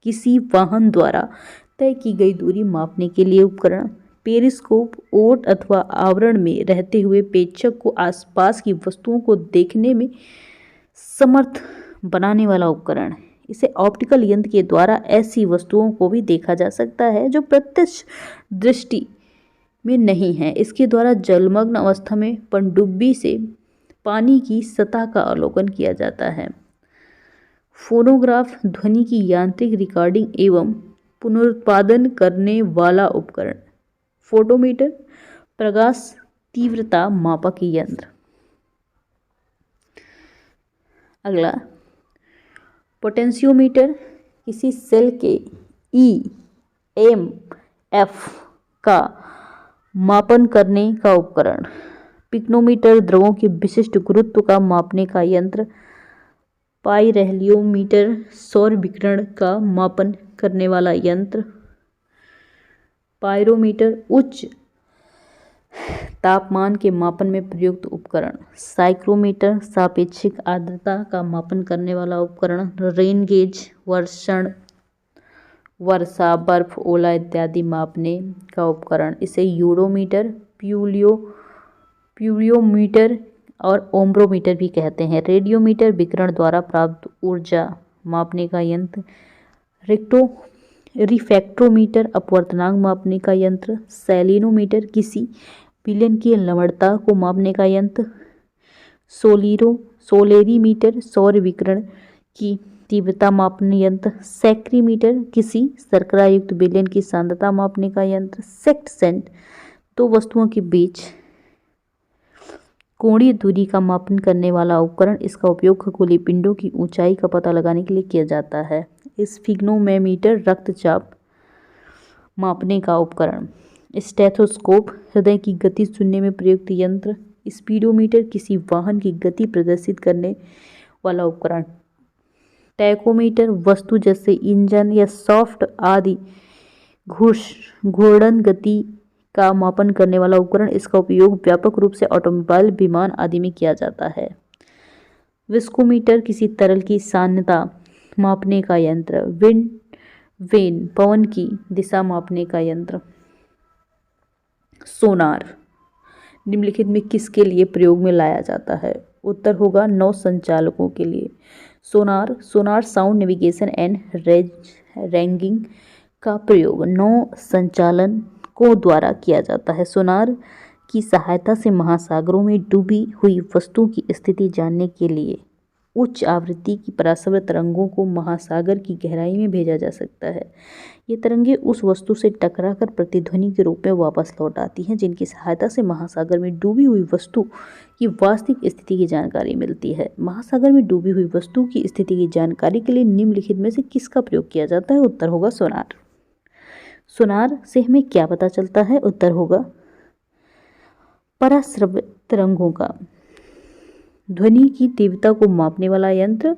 किसी वाहन द्वारा तय की गई दूरी मापने के लिए उपकरण। पेरिस्कोप ओट अथवा आवरण में रहते हुए प्रेक्षक को आसपास की वस्तुओं को देखने में समर्थ बनाने वाला उपकरण। इसे ऑप्टिकल यंत्र के द्वारा ऐसी वस्तुओं को भी देखा जा सकता है जो प्रत्यक्ष दृष्टि में नहीं है। इसके द्वारा जलमग्न अवस्था में पनडुब्बी से पानी की सतह का अवलोकन किया जाता है। फोनोग्राफ ध्वनि की यांत्रिक रिकॉर्डिंग एवं पुनरुत्पादन करने वाला उपकरण। फोटोमीटर प्रकाश तीव्रता मापक यंत्र। अगला पोटेंशियोमीटर किसी सेल के EMF का मापन करने का उपकरण। पिक्नोमीटर द्रवों के विशिष्ट गुरुत्व का मापने का यंत्र। पाइरेलियोमीटर सौर विकिरण का मापन करने वाला यंत्र। पायरोमीटर उच्च तापमान के मापन में प्रयुक्त उपकरण। साइक्रोमीटर सापेक्षिक आर्द्रता का मापन करने वाला उपकरण। रेन गेज वर्षा, बर्फ, ओला इत्यादि मापने का उपकरण। इसे यूरोमीटर, प्यूरियोमीटर और ओम्ब्रोमीटर भी कहते हैं। रेडियोमीटर विकिरण द्वारा प्राप्त ऊर्जा मापने का यंत्र। रिफ्रैक्टोमीटर अपवर्तनांक मापने का यंत्र। सेलेनोमीटर किसी विलयन की लवणता को मापने का यंत्र। सोलेरीमीटर सौर विकिरण की तीव्रता मापने यंत्र। सैक्रीमीटर किसी शर्करा युक्त विलयन की सांद्रता मापने का यंत्र। सेक्सेंट दो वस्तुओं के बीच कोणीय दूरी का मापन करने वाला उपकरण। इसका उपयोग खगोलीय पिंडों की ऊंचाई का पता लगाने के लिए किया जाता है। स्फिग्नोमीटर रक्तचाप मापने का उपकरण। स्टेथोस्कोप हृदय की गति सुनने में प्रयुक्त यंत्र। स्पीडोमीटर किसी वाहन की गति प्रदर्शित करने वाला उपकरण। टैकोमीटर वस्तु जैसे इंजन या सॉफ्ट आदि घूर्णन गति का मापन करने वाला उपकरण। इसका उपयोग व्यापक रूप से ऑटोमोबाइल, विमान आदि में किया जाता है। विस्कोमीटर किसी तरल की सान्द्रता मापने का यंत्र। विंड वेन पवन की दिशा मापने का यंत्र। सोनार निम्नलिखित में किसके लिए प्रयोग में लाया जाता है? उत्तर होगा नौ संचालकों के लिए। Sonar sound navigation and ragging का प्रयोग नौ संचालकों द्वारा किया जाता है। सोनार की सहायता से महासागरों में डूबी हुई वस्तु की स्थिति जानने के लिए उच्च आवृत्ति की पराश्रय तरंगों को महासागर की गहराई में भेजा जा सकता है। ये तरंगें उस वस्तु से टकराकर प्रतिध्वनि के रूप में वापस लौट आती हैं, जिनकी सहायता से महासागर में डूबी हुई वस्तु की वास्तविक स्थिति की जानकारी मिलती है। महासागर में डूबी हुई वस्तु की स्थिति की जानकारी के लिए निम्नलिखित में से किसका प्रयोग किया जाता है? उत्तर होगा सोनार। सोनार से हमें क्या पता चलता है? उत्तर होगा पराश्रय तरंगों का। ध्वनि की तीव्रता को मापने वाला यंत्र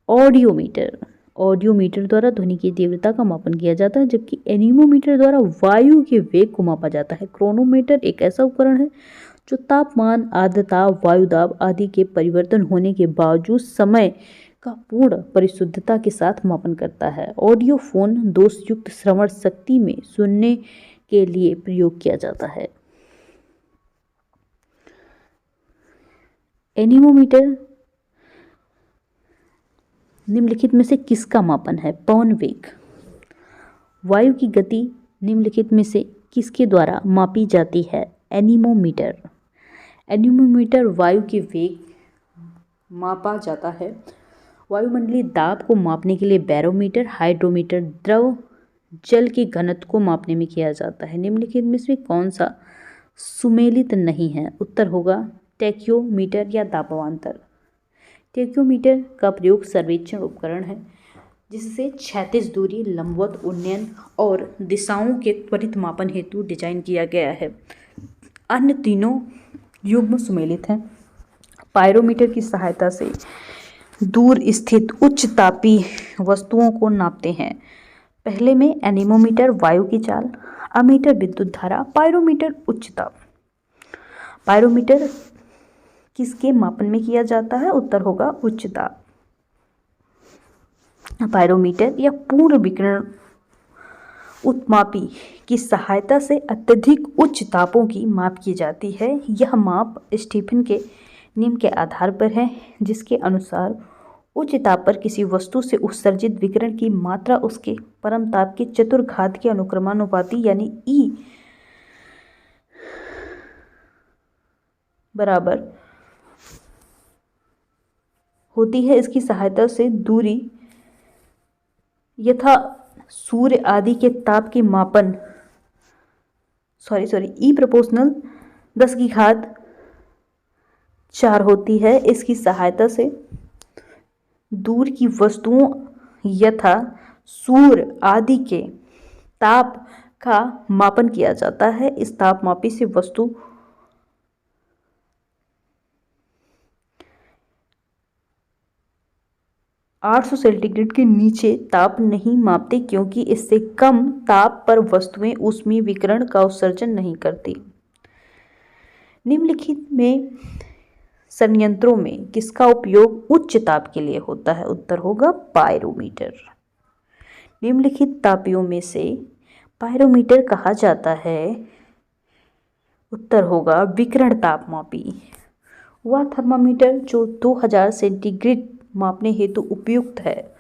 ऑडियोमीटर द्वारा ध्वनि की तीव्रता का मापन किया जाता है, जबकि एनीमोमीटर द्वारा वायु के वेग को मापा जाता है। क्रोनोमीटर एक ऐसा उपकरण है जो तापमान, आर्द्रता, वायुदाब आदि के परिवर्तन होने के बावजूद समय का पूर्ण परिशुद्धता के साथ मापन करता है। ऑडियोफोन दोषयुक्त श्रवण शक्ति में सुनने के लिए प्रयोग किया जाता है। एनीमोमीटर निम्नलिखित में से किसका मापन है? पवन वेग। वायु की गति निम्नलिखित में से किसके द्वारा मापी जाती है? एनीमोमीटर वायु के वेग मापा जाता है। वायुमंडलीय दाब को मापने के लिए बैरोमीटर, हाइड्रोमीटर द्रव जल के घनत्व को मापने में किया जाता है। निम्नलिखित में से कौन सा सुमेलित नहीं है? उत्तर होगा टैक्योमीटर या तापमांतर। टैक्योमीटर का प्रयोग सर्वेक्षण उपकरण है जिससे क्षैतिज दूरी, लंबवत उन्नयन और दिशाओं के त्वरित मापन हेतु डिजाइन किया गया है। अन्य तीनों युग्म सुमेलित हैं। पायरोमीटर की सहायता से दूर स्थित उच्च तापीय वस्तुओं को नापते हैं। पहले में एनीमोमीटर वायु की चाल, अमीटर विद्युत धारा, पायरोमीटर उच्च ताप। पायरोमीटर किसके मापन में किया जाता है? उत्तर होगा उच्च ताप। पायरोमीटर या पूर्ण विकिरण उत्मापी की सहायता से अत्यधिक उच्च तापों की माप की जाती है। यह माप स्टीफन के नियम के आधार पर है, जिसके अनुसार उच्च ताप पर किसी वस्तु से उत्सर्जित विकिरण की मात्रा उसके परम ताप के चतुर्घात के अनुक्रमानुपाती यानी E बराबर होती है। इसकी सहायता से दूरी यथा सूर्य आदि के ताप के मापन E प्रोपोर्शनल 10⁴ होती है। इसकी सहायता से दूर की वस्तुओं यथा सूर्य आदि के ताप का मापन किया जाता है। इस तापमापी से वस्तु 800 सेंटीग्रेड के नीचे ताप नहीं मापते, क्योंकि इससे कम ताप पर वस्तुएं ऊष्मीय विकिरण का उत्सर्जन नहीं करती। निम्नलिखित में संयंत्रों में किसका उपयोग उच्च ताप के लिए होता है? उत्तर होगा पायरोमीटर। निम्नलिखित तापियों में से पायरोमीटर कहा जाता है। उत्तर होगा विकिरण तापमापी। वह थर्मामीटर जो 2000 सेंटीग्रेड मापने हेतु उपयुक्त है।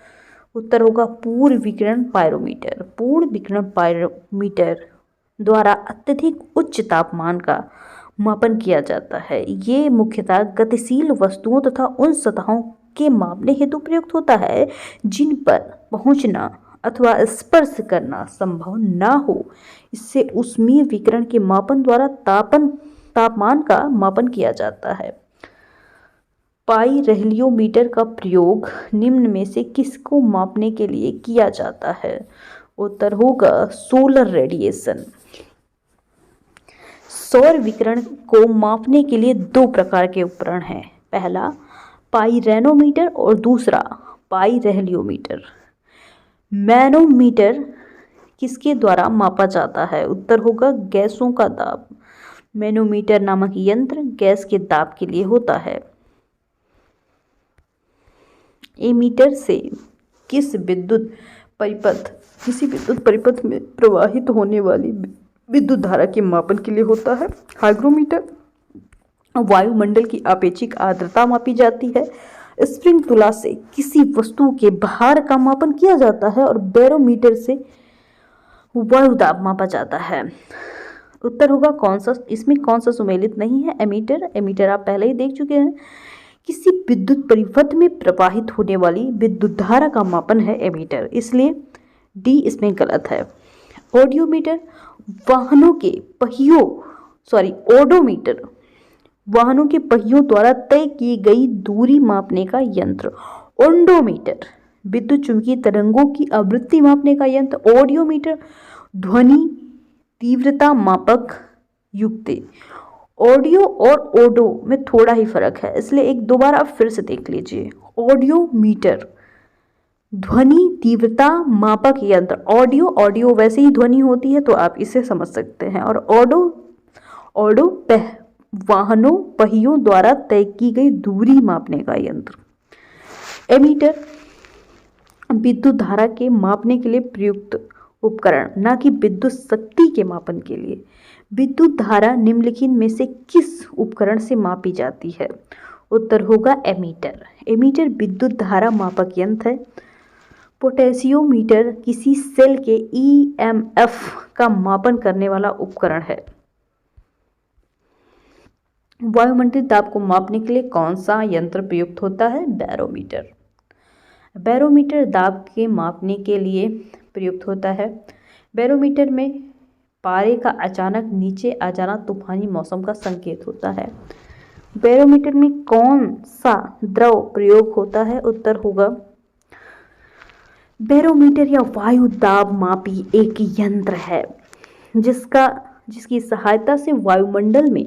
उत्तर होगा पूर्ण विकिरण पायरोमीटर। पूर्ण विकिरण पायरोमीटर द्वारा अत्यधिक उच्च तापमान का मापन किया जाता है। ये मुख्यतः गतिशील वस्तुओं तथा उन सतहों के मापने हेतु प्रयुक्त होता है जिन पर पहुंचना अथवा स्पर्श करना संभव न हो। इससे ऊष्मीय विकिरण के मापन द्वारा तापमान का मापन किया जाता है। पाइरोमीटर का प्रयोग निम्न में से किसको मापने के लिए किया जाता है? उत्तर होगा सोलर रेडिएशन। सौर विकिरण को मापने के लिए दो प्रकार के उपकरण हैं। पहला पाइरोमीटर और दूसरा पाइरेलियोमीटर। मैनोमीटर किसके द्वारा मापा जाता है? उत्तर होगा गैसों का दाब। मैनोमीटर नामक यंत्र गैस के दाब के लिए होता है। एमीटर से किसी विद्युत परिपथ में प्रवाहित होने वाली विद्युत धारा के मापन के लिए होता है। हाइग्रोमीटर वायुमंडल की आपेक्षिक आर्द्रता मापी जाती है। स्प्रिंग तुला से किसी वस्तु के भार का मापन किया जाता है और बैरोमीटर से वायु दाब मापा जाता है। उत्तर होगा कौन सा, इसमें कौन सा सुमेलित नहीं है? एमीटर। एमीटर आप पहले ही देख चुके हैं, किसी विद्युत परिपथ में प्रवाहित होने वाली विद्युत धारा का मापन है एमीटर, इसलिए डी इसमें गलत है। ऑडियोमीटर वाहनों के पहियों ओडोमीटर वाहनों के पहियों द्वारा तय की गई दूरी मापने का यंत्र। ओंडोमीटर विद्युत चुंबकीय तरंगों की आवृत्ति मापने का यंत्र। ऑडियोमीटर ध्वनि तीव्रता मापक युक्ति। ऑडियो और ओडो में थोड़ा ही फर्क है, इसलिए एक दोबारा फिर से देख लीजिए। ऑडियोमीटर ध्वनि तीव्रता मापक यंत्र। ऑडियो वैसे ही ध्वनि होती है तो आप इसे समझ सकते हैं। और ऑडो वाहनों पहियों द्वारा तय की गई दूरी मापने का यंत्र। एमीटर विद्युत धारा के मापने के लिए प्रयुक्त उपकरण, ना कि विद्युत शक्ति के मापन के लिए। विद्युत धारा निम्नलिखित में से किस उपकरण से मापी जाती है? उत्तर होगा एमीटर। एमीटर विद्युत धारा मापक यंत्र है। पोटेंशियोमीटर किसी सेल के ईएमएफ का मापन करने वाला उपकरण है। वायुमंडलीय दाब को मापने के लिए कौन सा यंत्र प्रयुक्त होता है? बैरोमीटर। बैरोमीटर दाब के मापने के लिए प्रयुक्त होता है। बैरोमीटर में पारे का अचानक नीचे आ जाना तूफानी मौसम का संकेत होता है। बैरोमीटर में कौन सा द्रव प्रयोग होता है? उत्तर होगा बैरोमीटर या वायु दाब मापी एक यंत्र है जिसकी सहायता से वायुमंडल में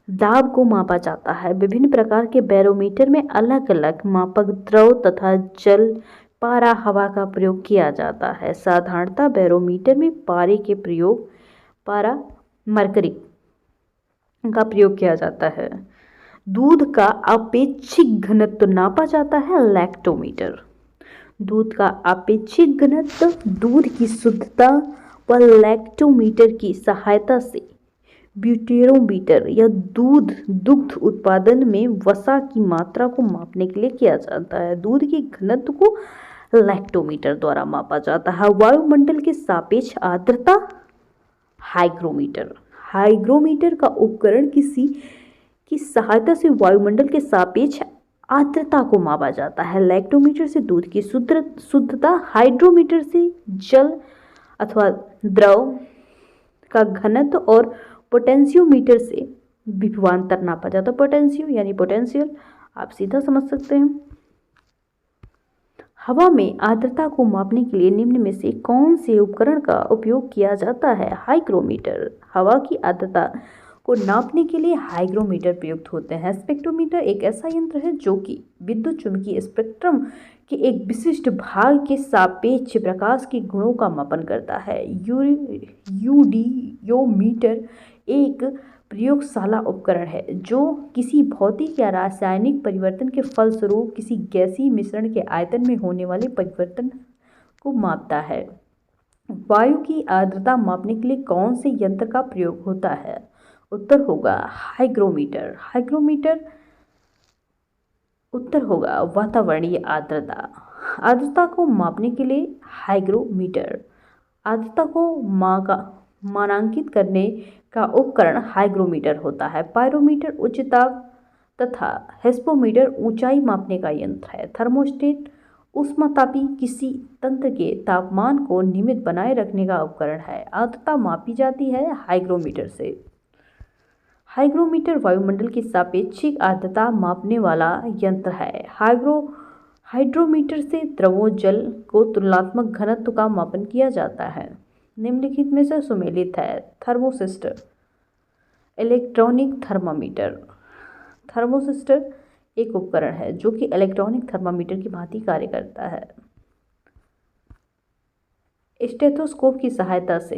दाब को मापा जाता है। विभिन्न प्रकार के बैरोमीटर में अलग अलग मापक द्रव तथा जल, पारा, हवा का प्रयोग किया जाता है। साधारणतः बैरोमीटर में पारा मरकरी का प्रयोग किया जाता है। दूध का आपेक्षिक घनत्व नापा जाता है लैक्टोमीटर। दूध का आपेक्षिक घनत्व दूध की शुद्धता व लैक्टोमीटर की सहायता से ब्यूटेरोमीटर या दुग्ध उत्पादन में वसा की मात्रा को मापने के लिए किया जाता है। दूध के घनत्व को लैक्टोमीटर द्वारा मापा जाता है। वायुमंडल के सापेक्ष आर्द्रता हाइग्रोमीटर। हाइग्रोमीटर का उपकरण किसी की सहायता से वायुमंडल के सापेक्ष आर्द्रता को मापा जाता है। लैक्टोमीटर से दूध की शुद्धता, हाइड्रोमीटर से जल अथवा द्रव का घनत्व और पोटेंशियोमीटर से विभवांतर नापा जाता है। पोटेंशियल आप सीधा समझ सकते हैं। हवा में आर्द्रता को मापने के लिए निम्न में से कौन से उपकरण का उपयोग किया जाता है? हाइग्रोमीटर। हवा की आर्द्रता को नापने के लिए हाइग्रोमीटर प्रयुक्त होते हैं। स्पेक्ट्रोमीटर एक ऐसा यंत्र है जो कि विद्युत चुम्बकीय स्पेक्ट्रम के एक विशिष्ट भाग के सापेक्ष प्रकाश के गुणों का मापन करता है। यूडियोमीटर एक प्रयोगशाला उपकरण है जो किसी भौतिक या रासायनिक परिवर्तन के फलस्वरूप किसी गैसीय मिश्रण के आयतन में होने वाले परिवर्तन को मापता है। वायु की आर्द्रता मापने के लिए कौन से यंत्र का प्रयोग होता है? उत्तर होगा हाइग्रोमीटर। उत्तर होगा वातावरणीय आर्द्रता। आर्द्रता को मापने के लिए हाइग्रोमीटर। आर्द्रता को मानांकित करने का उपकरण हाइग्रोमीटर होता है। पाइरोमीटर उच्च ताप तथा हेस्पोमीटर ऊंचाई मापने का यंत्र है। थर्मोस्टेट ऊष्मातापी किसी तंत्र के तापमान को नियमित बनाए रखने का उपकरण है। आर्द्रता मापी जाती है हाइग्रोमीटर से। हाइग्रोमीटर वायुमंडल की सापेक्षिक आर्द्रता मापने वाला यंत्र है। हाइड्रोमीटर से द्रवों जल को तुलनात्मक घनत्व का मापन किया जाता है। निम्नलिखित में से सुमेलित है? थर्मोसिस्टर। Electronic thermometer. थर्मोसिस्टर एक उपकरण है जो कि इलेक्ट्रॉनिक थर्मामीटर की भांति कार्य करता है। स्टेथोस्कोप की सहायता से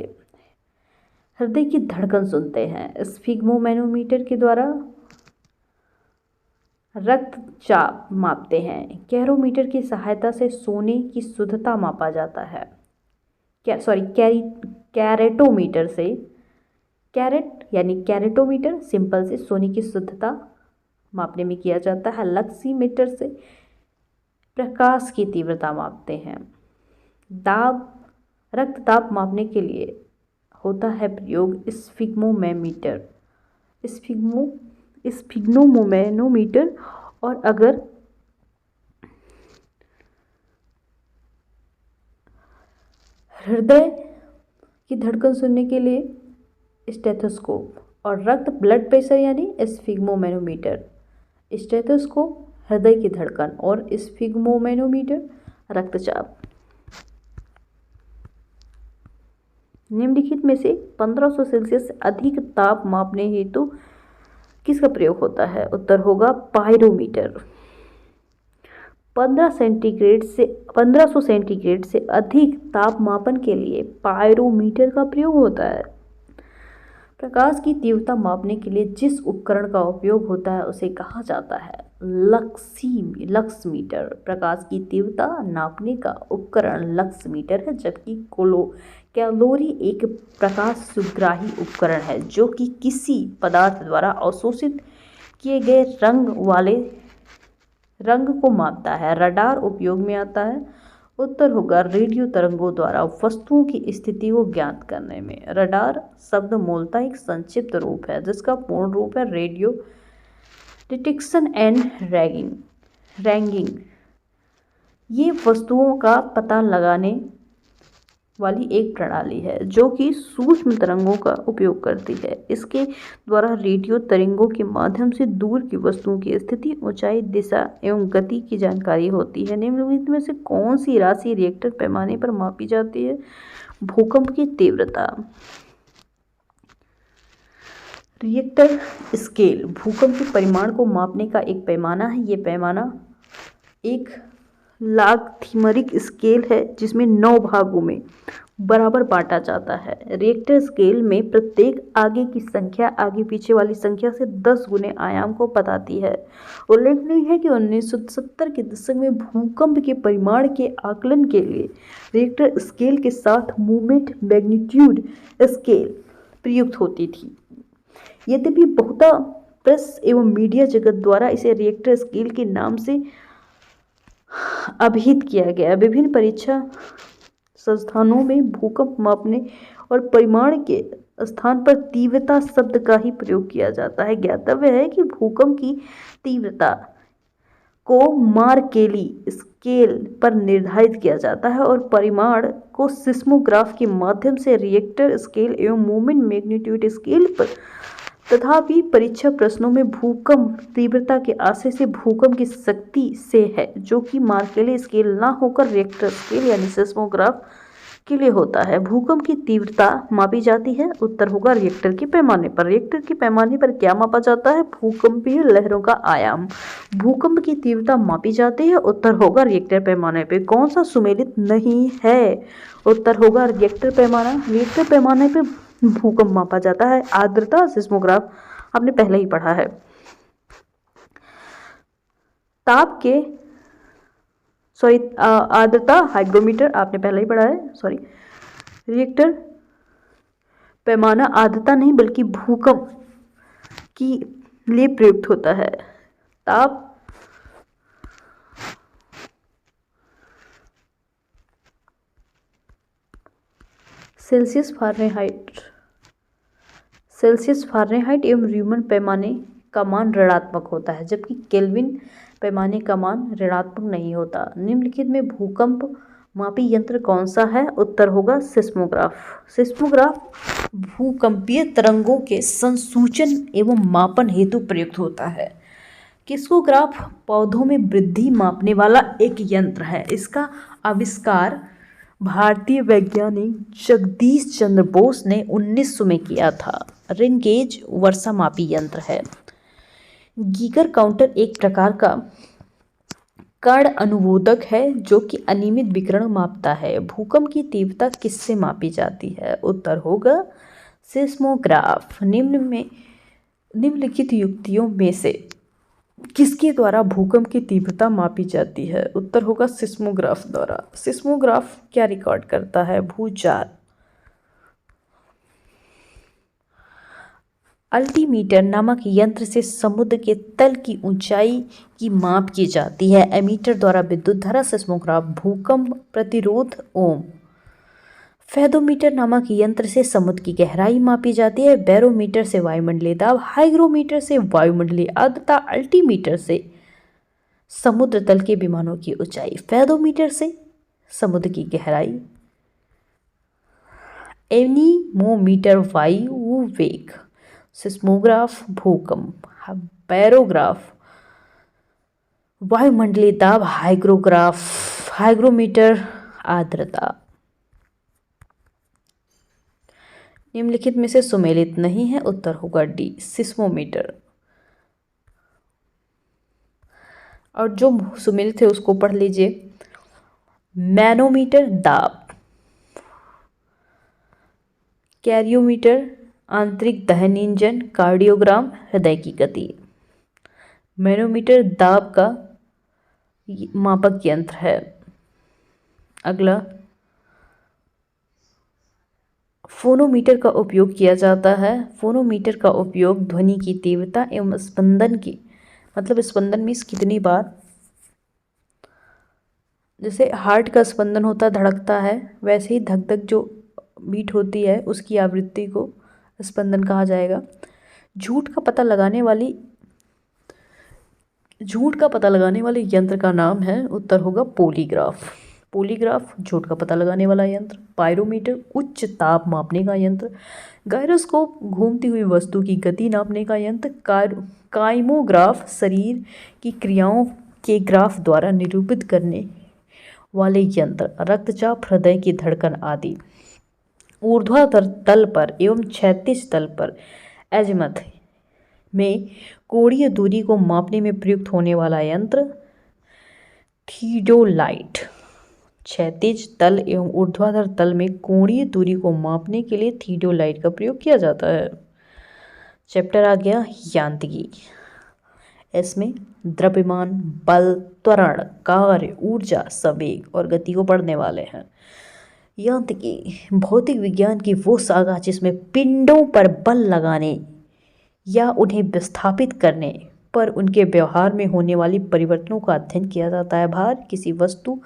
हृदय की धड़कन सुनते हैं। स्फिग्मोमैनोमीटर के द्वारा रक्तचाप मापते हैं। कैरोमीटर की सहायता से सोने की शुद्धता मापा जाता है। कैरेटोमीटर से कैरेटोमीटर सिंपल से सोने की शुद्धता मापने में किया जाता है। लक्सीमीटर से प्रकाश की तीव्रता मापते हैं। रक्तदाब मापने के लिए होता है प्रयोग स्फिग्मोमैनोमीटर। और अगर हृदय की धड़कन सुनने के लिए स्टेथोस्कोप और ब्लड प्रेशर यानी स्फिग्मोमैनोमीटर। स्टेथोस्कोप हृदय की धड़कन और स्फिग्मोमैनोमीटर रक्तचाप। निम्नलिखित में से 1500 सेल्सियस से अधिक ताप मापने हेतु किसका प्रयोग होता है? उत्तर होगा पायरोमीटर। 1500 सेंटीग्रेड से अधिक ताप मापन के लिए पायरोमीटर का प्रयोग होता है। प्रकाश की तीव्रता मापने के लिए जिस उपकरण का उपयोग होता है उसे कहा जाता है लक्समीटर। प्रकाश की तीव्रता नापने का उपकरण लक्समीटर है, जबकि कैलोरी एक प्रकाश सुग्राही उपकरण है जो कि किसी पदार्थ द्वारा अवशोषित किए गए रंग को मापता है। रडार उपयोग में आता है। उत्तर होगा रेडियो तरंगों द्वारा वस्तुओं की स्थिति को ज्ञात करने में। रडार शब्द मूलतः एक संक्षिप्त रूप है जिसका पूर्ण रूप है रेडियो डिटेक्शन एंड रैंगिंग। ये वस्तुओं का पता लगाने वाली एक प्रणाली है जो कि सूक्ष्म तरंगों का उपयोग करती है। इसके द्वारा रेडियो तरंगों के माध्यम से दूर की वस्तुओं की स्थिति, ऊंचाई, दिशा एवं गति की जानकारी होती है। निम्नलिखित में से कौन सी राशि रिएक्टर पैमाने पर मापी जाती है? भूकंप की तीव्रता। रिएक्टर स्केल भूकंप के परिमाण को मापने का एक पैमाना है। ये पैमाना एक लॉगरिथमिक स्केल है जिसमें 9 भागों में बराबर बांटा जाता है। रिएक्टर स्केल में प्रत्येक आगे की संख्या आगे पीछे वाली संख्या से 10 गुने आयाम को बताती है। उल्लेखनीय है कि 1970 के दशक में भूकंप के परिमाण के आकलन के लिए रिएक्टर स्केल के साथ मोमेंट मैग्नीट्यूड स्केल प्रयुक्त होती थी। यद्यपि बहुधा प्रेस एवं मीडिया जगत द्वारा इसे रिएक्टर स्केल के नाम से अभिहित किया गया। विभिन्न परीक्षा संस्थानों में भूकंप मापने और परिमाण के स्थान पर तीव्रता शब्द का ही प्रयोग किया जाता है। ज्ञातव्य है कि भूकंप की तीव्रता को मार्केली स्केल पर निर्धारित किया जाता है और परिमाण को सिस्मोग्राफ के माध्यम से रिएक्टर स्केल एवं मोमेंट मैग्नीट्यूड स्केल पर। तथापि परीक्षा प्रश्नों में भूकंप तीव्रता के आशय से भूकंप की शक्ति से है जो कि मार्केली स्केल ना होकर रिएक्टर स्केल यानी सिस्मोग्राफ के लिए होता है। भूकंप की तीव्रता मापी जाती है। उत्तर होगा रिएक्टर के पैमाने पर। रिएक्टर के पैमाने पर क्या मापा जाता है? भूकंपीय लहरों का आयाम। भूकंप की तीव्रता मापी जाती है। उत्तर होगा रिएक्टर पैमाने पर। कौन सा सुमेलित नहीं है? उत्तर होगा रिएक्टर पैमाना। रिएक्टर पैमाने पर भूकंप मापा जाता है। आर्द्रता सिस्मोग्राफ आपने पहले ही पढ़ा है। आर्द्रता हाइग्रोमीटर आपने पहले ही पढ़ा है। रिएक्टर पैमाना आर्द्रता नहीं बल्कि भूकंप के लिए प्रयुक्त होता है। ताप सेल्सियस फ़ारेनहाइट एवं न्यूमन पैमाने का मान ऋणात्मक होता है, जबकि केल्विन पैमाने का मान ऋणात्मक नहीं होता। निम्नलिखित में भूकंप मापी यंत्र कौन सा है? उत्तर होगा सिस्मोग्राफ। सिस्मोग्राफ भूकंपीय तरंगों के संसूचन एवं मापन हेतु प्रयुक्त होता है। किस्मोग्राफ पौधों में वृद्धि मापने वाला एक यंत्र है। इसका आविष्कार भारतीय वैज्ञानिक जगदीश चंद्र बोस ने 1900 में किया था। रिंगेज वर्षा मापी यंत्र है। गीगर काउंटर एक प्रकार का कण अनुवादक है जो कि अनियमित विकिरण मापता है। भूकंप की तीव्रता किससे मापी जाती है? उत्तर होगा सिस्मोग्राफ। निम्नलिखित युक्तियों में से किसके द्वारा भूकंप की तीव्रता मापी जाती है? उत्तर होगा सिस्मोग्राफ द्वारा। सिस्मोग्राफ क्या रिकॉर्ड करता है? भूचाल। अल्टीमीटर नामक यंत्र से समुद्र के तल की ऊंचाई की माप की जाती है। एमीटर द्वारा विद्युत धारा। सिस्मोग्राफ भूकंप प्रतिरोध ओम। फेदोमीटर नामक यंत्र से समुद्र की गहराई मापी जाती है। बैरोमीटर से वायुमंडलीय दाब। हाइग्रोमीटर से वायुमंडलीय आर्द्रता। अल्टीमीटर से समुद्र तल के विमानों की ऊंचाई। फेदोमीटर से समुद्र की गहराई। एनीमोमीटर वायु वेग। सिस्मोग्राफ भूकंप। बैरोग्राफ वायुमंडलीय दाब। हाइग्रोमीटर आर्द्रता। निम्नलिखित में से सुमेलित नहीं है। उत्तर होगा डी सिस्मोमीटर। और जो सुमेलित है उसको पढ़ लीजिए। मैनोमीटर दाब। कैरियोमीटर आंतरिक दहन इंजन। कार्डियोग्राम हृदय की गति। मैनोमीटर दाब का मापक यंत्र है। अगला फोनोमीटर का उपयोग किया जाता है। फोनोमीटर का उपयोग ध्वनि की तीव्रता एवं स्पंदन की, मतलब स्पंदन मीन्स कितनी बार, जैसे हार्ट का स्पंदन होता है, धड़कता है, वैसे ही धक धक जो बीट होती है उसकी आवृत्ति को स्पंदन कहा जाएगा। झूठ का पता लगाने वाले यंत्र का नाम है। उत्तर होगा पॉलीग्राफ। पॉलीग्राफ झूठ का पता लगाने वाला यंत्र। पायरोमीटर उच्च ताप मापने का यंत्र। गायरोस्कोप घूमती हुई वस्तु की गति नापने का यंत्र। काइमोग्राफ शरीर की क्रियाओं के ग्राफ द्वारा निरूपित करने वाले यंत्र। रक्तचाप, हृदय की धड़कन आदि। ऊर्ध्वाधर तल पर एवं क्षैतिज तल पर एजिमथ में कोणीय दूरी को मापने में प्रयुक्त होने वाला यंत्र थियोडाइट। क्षैतिज तल एवं ऊर्ध्वाधर तल में कोणीय दूरी को मापने के लिए थियोडाइट का प्रयोग किया जाता है। चैप्टर आ गया यांत्रिकी। इसमें द्रव्यमान, बल, त्वरण, कार्य, ऊर्जा, संवेग और गति को पढ़ने वाले हैं। यांत्रिकी भौतिक विज्ञान की वो शाखा जिसमें पिंडों पर बल लगाने या उन्हें विस्थापित करने पर उनके व्यवहार में होने वाली परिवर्तनों का अध्ययन किया जाता है। भार किसी वस्तु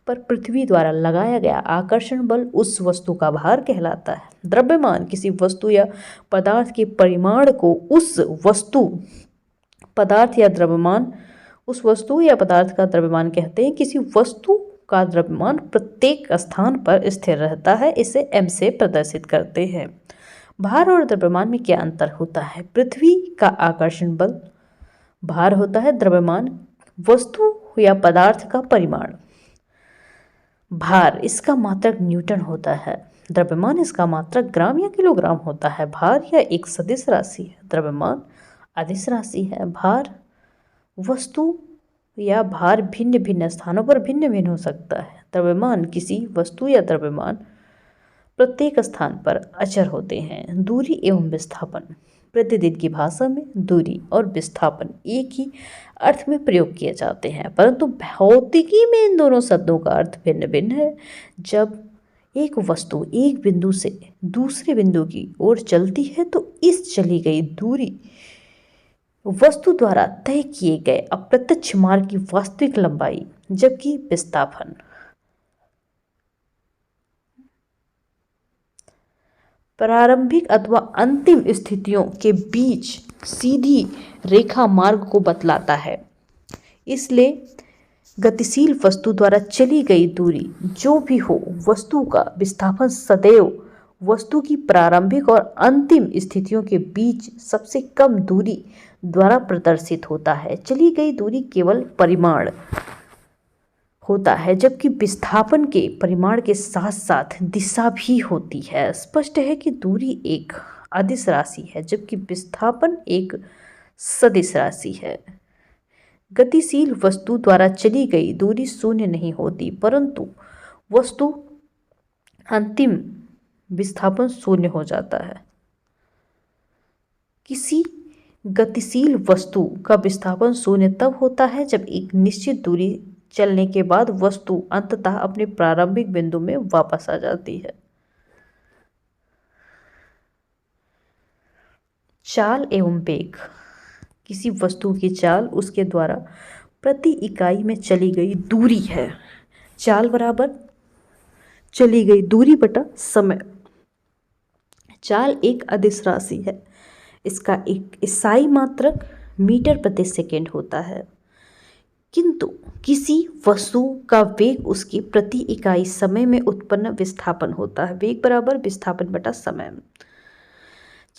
पर पृथ्वी द्वारा लगाया गया आकर्षण बल उस वस्तु का भार कहलाता है। द्रव्यमान किसी वस्तु या पदार्थ के परिमाण को उस वस्तु या पदार्थ का द्रव्यमान कहते हैं। किसी वस्तु का द्रव्यमान प्रत्येक स्थान पर स्थिर रहता है। इसे m से प्रदर्शित करते हैं। भार और द्रव्यमान में क्या अंतर होता है? पृथ्वी का आकर्षण बल भार होता है। द्रव्यमान वस्तु या पदार्थ का परिमाण। भार इसका मात्रक न्यूटन होता है। द्रव्यमान इसका मात्रक ग्राम या किलोग्राम होता है। भार या एक सदिश राशि है, द्रव्यमान अदिश राशि है। भार वस्तु या भार भिन्न भिन्न स्थानों पर भिन्न भिन्न हो सकता है। द्रव्यमान किसी वस्तु या द्रव्यमान प्रत्येक स्थान पर अचर होते हैं। दूरी एवं विस्थापन प्रतिदिन की भाषा में दूरी और विस्थापन एक ही अर्थ में प्रयोग किए जाते हैं, परंतु भौतिकी में इन दोनों शब्दों का अर्थ भिन्न भिन्न है। जब एक वस्तु एक बिंदु से दूसरे बिंदु की ओर चलती है तो इस चली गई दूरी वस्तु द्वारा तय किए गए अप्रत्यक्ष मार्ग की वास्तविक लंबाई, जबकि विस्थापन प्रारंभिक अथवा अंतिम स्थितियों के बीच सीधी रेखा मार्ग को बतलाता है। इसलिए गतिशील वस्तु द्वारा चली गई दूरी जो भी हो, वस्तु का विस्थापन सदैव वस्तु की प्रारंभिक और अंतिम स्थितियों के बीच सबसे कम दूरी द्वारा प्रदर्शित होता है। चली गई दूरी केवल परिमाण होता है, जबकि विस्थापन के परिमाण के साथ साथ दिशा भी होती है। स्पष्ट है कि दूरी एक अदिश राशि है, जबकि विस्थापन एक सदिश राशि है। गतिशील वस्तु द्वारा चली गई दूरी शून्य नहीं होती, परंतु वस्तु अंतिम विस्थापन शून्य हो जाता है। किसी गतिशील वस्तु का विस्थापन शून्य तब होता है जब एक निश्चित दूरी चलने के बाद वस्तु अंततः अपने प्रारंभिक बिंदु में वापस आ जाती है। चाल एवं वेग। किसी वस्तु की चाल उसके द्वारा प्रति इकाई में चली गई दूरी है। चाल बराबर चली गई दूरी बटा समय। चाल एक अदिश राशि है। इसका एक इकाई मात्रक मीटर प्रति सेकंड होता है, किंतु किसी वस्तु का वेग उसकी प्रति इकाई समय में उत्पन्न विस्थापन होता है। वेग बराबर विस्थापन बटा समय।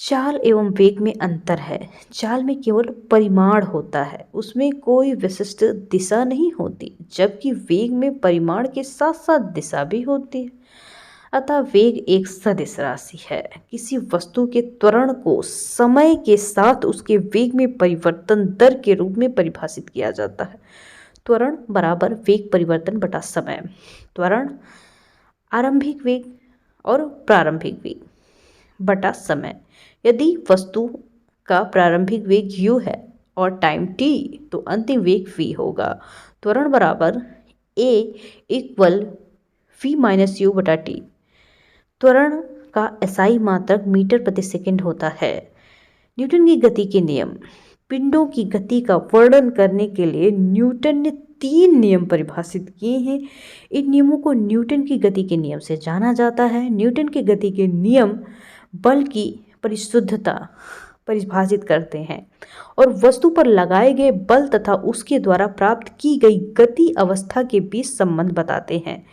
चाल एवं वेग में अंतर है। चाल में केवल परिमाण होता है, उसमें कोई विशिष्ट दिशा नहीं होती, जबकि वेग में परिमाण के साथ साथ दिशा भी होती है। अतः वेग एक सदिश राशि है। किसी वस्तु के त्वरण को समय के साथ उसके वेग में परिवर्तन दर के रूप में परिभाषित किया जाता है। त्वरण बराबर वेग परिवर्तन बटा समय। त्वरण आरंभिक वेग और प्रारंभिक वेग बटा समय। यदि वस्तु का प्रारंभिक वेग u है और टाइम t, तो अंतिम वेग v होगा। त्वरण बराबर a equal v minus u बटा t। त्वरण का एसआई मात्रक मीटर प्रति सेकंड होता है। न्यूटन की गति के नियम। पिंडों की गति का वर्णन करने के लिए न्यूटन ने 3 नियम परिभाषित किए हैं। इन नियमों को न्यूटन की गति के नियम से जाना जाता है। न्यूटन के गति के नियम बल की परिशुद्धता परिभाषित करते हैं और वस्तु पर लगाए गए बल तथा उसके द्वारा प्राप्त की गई गति अवस्था के बीच संबंध बताते हैं।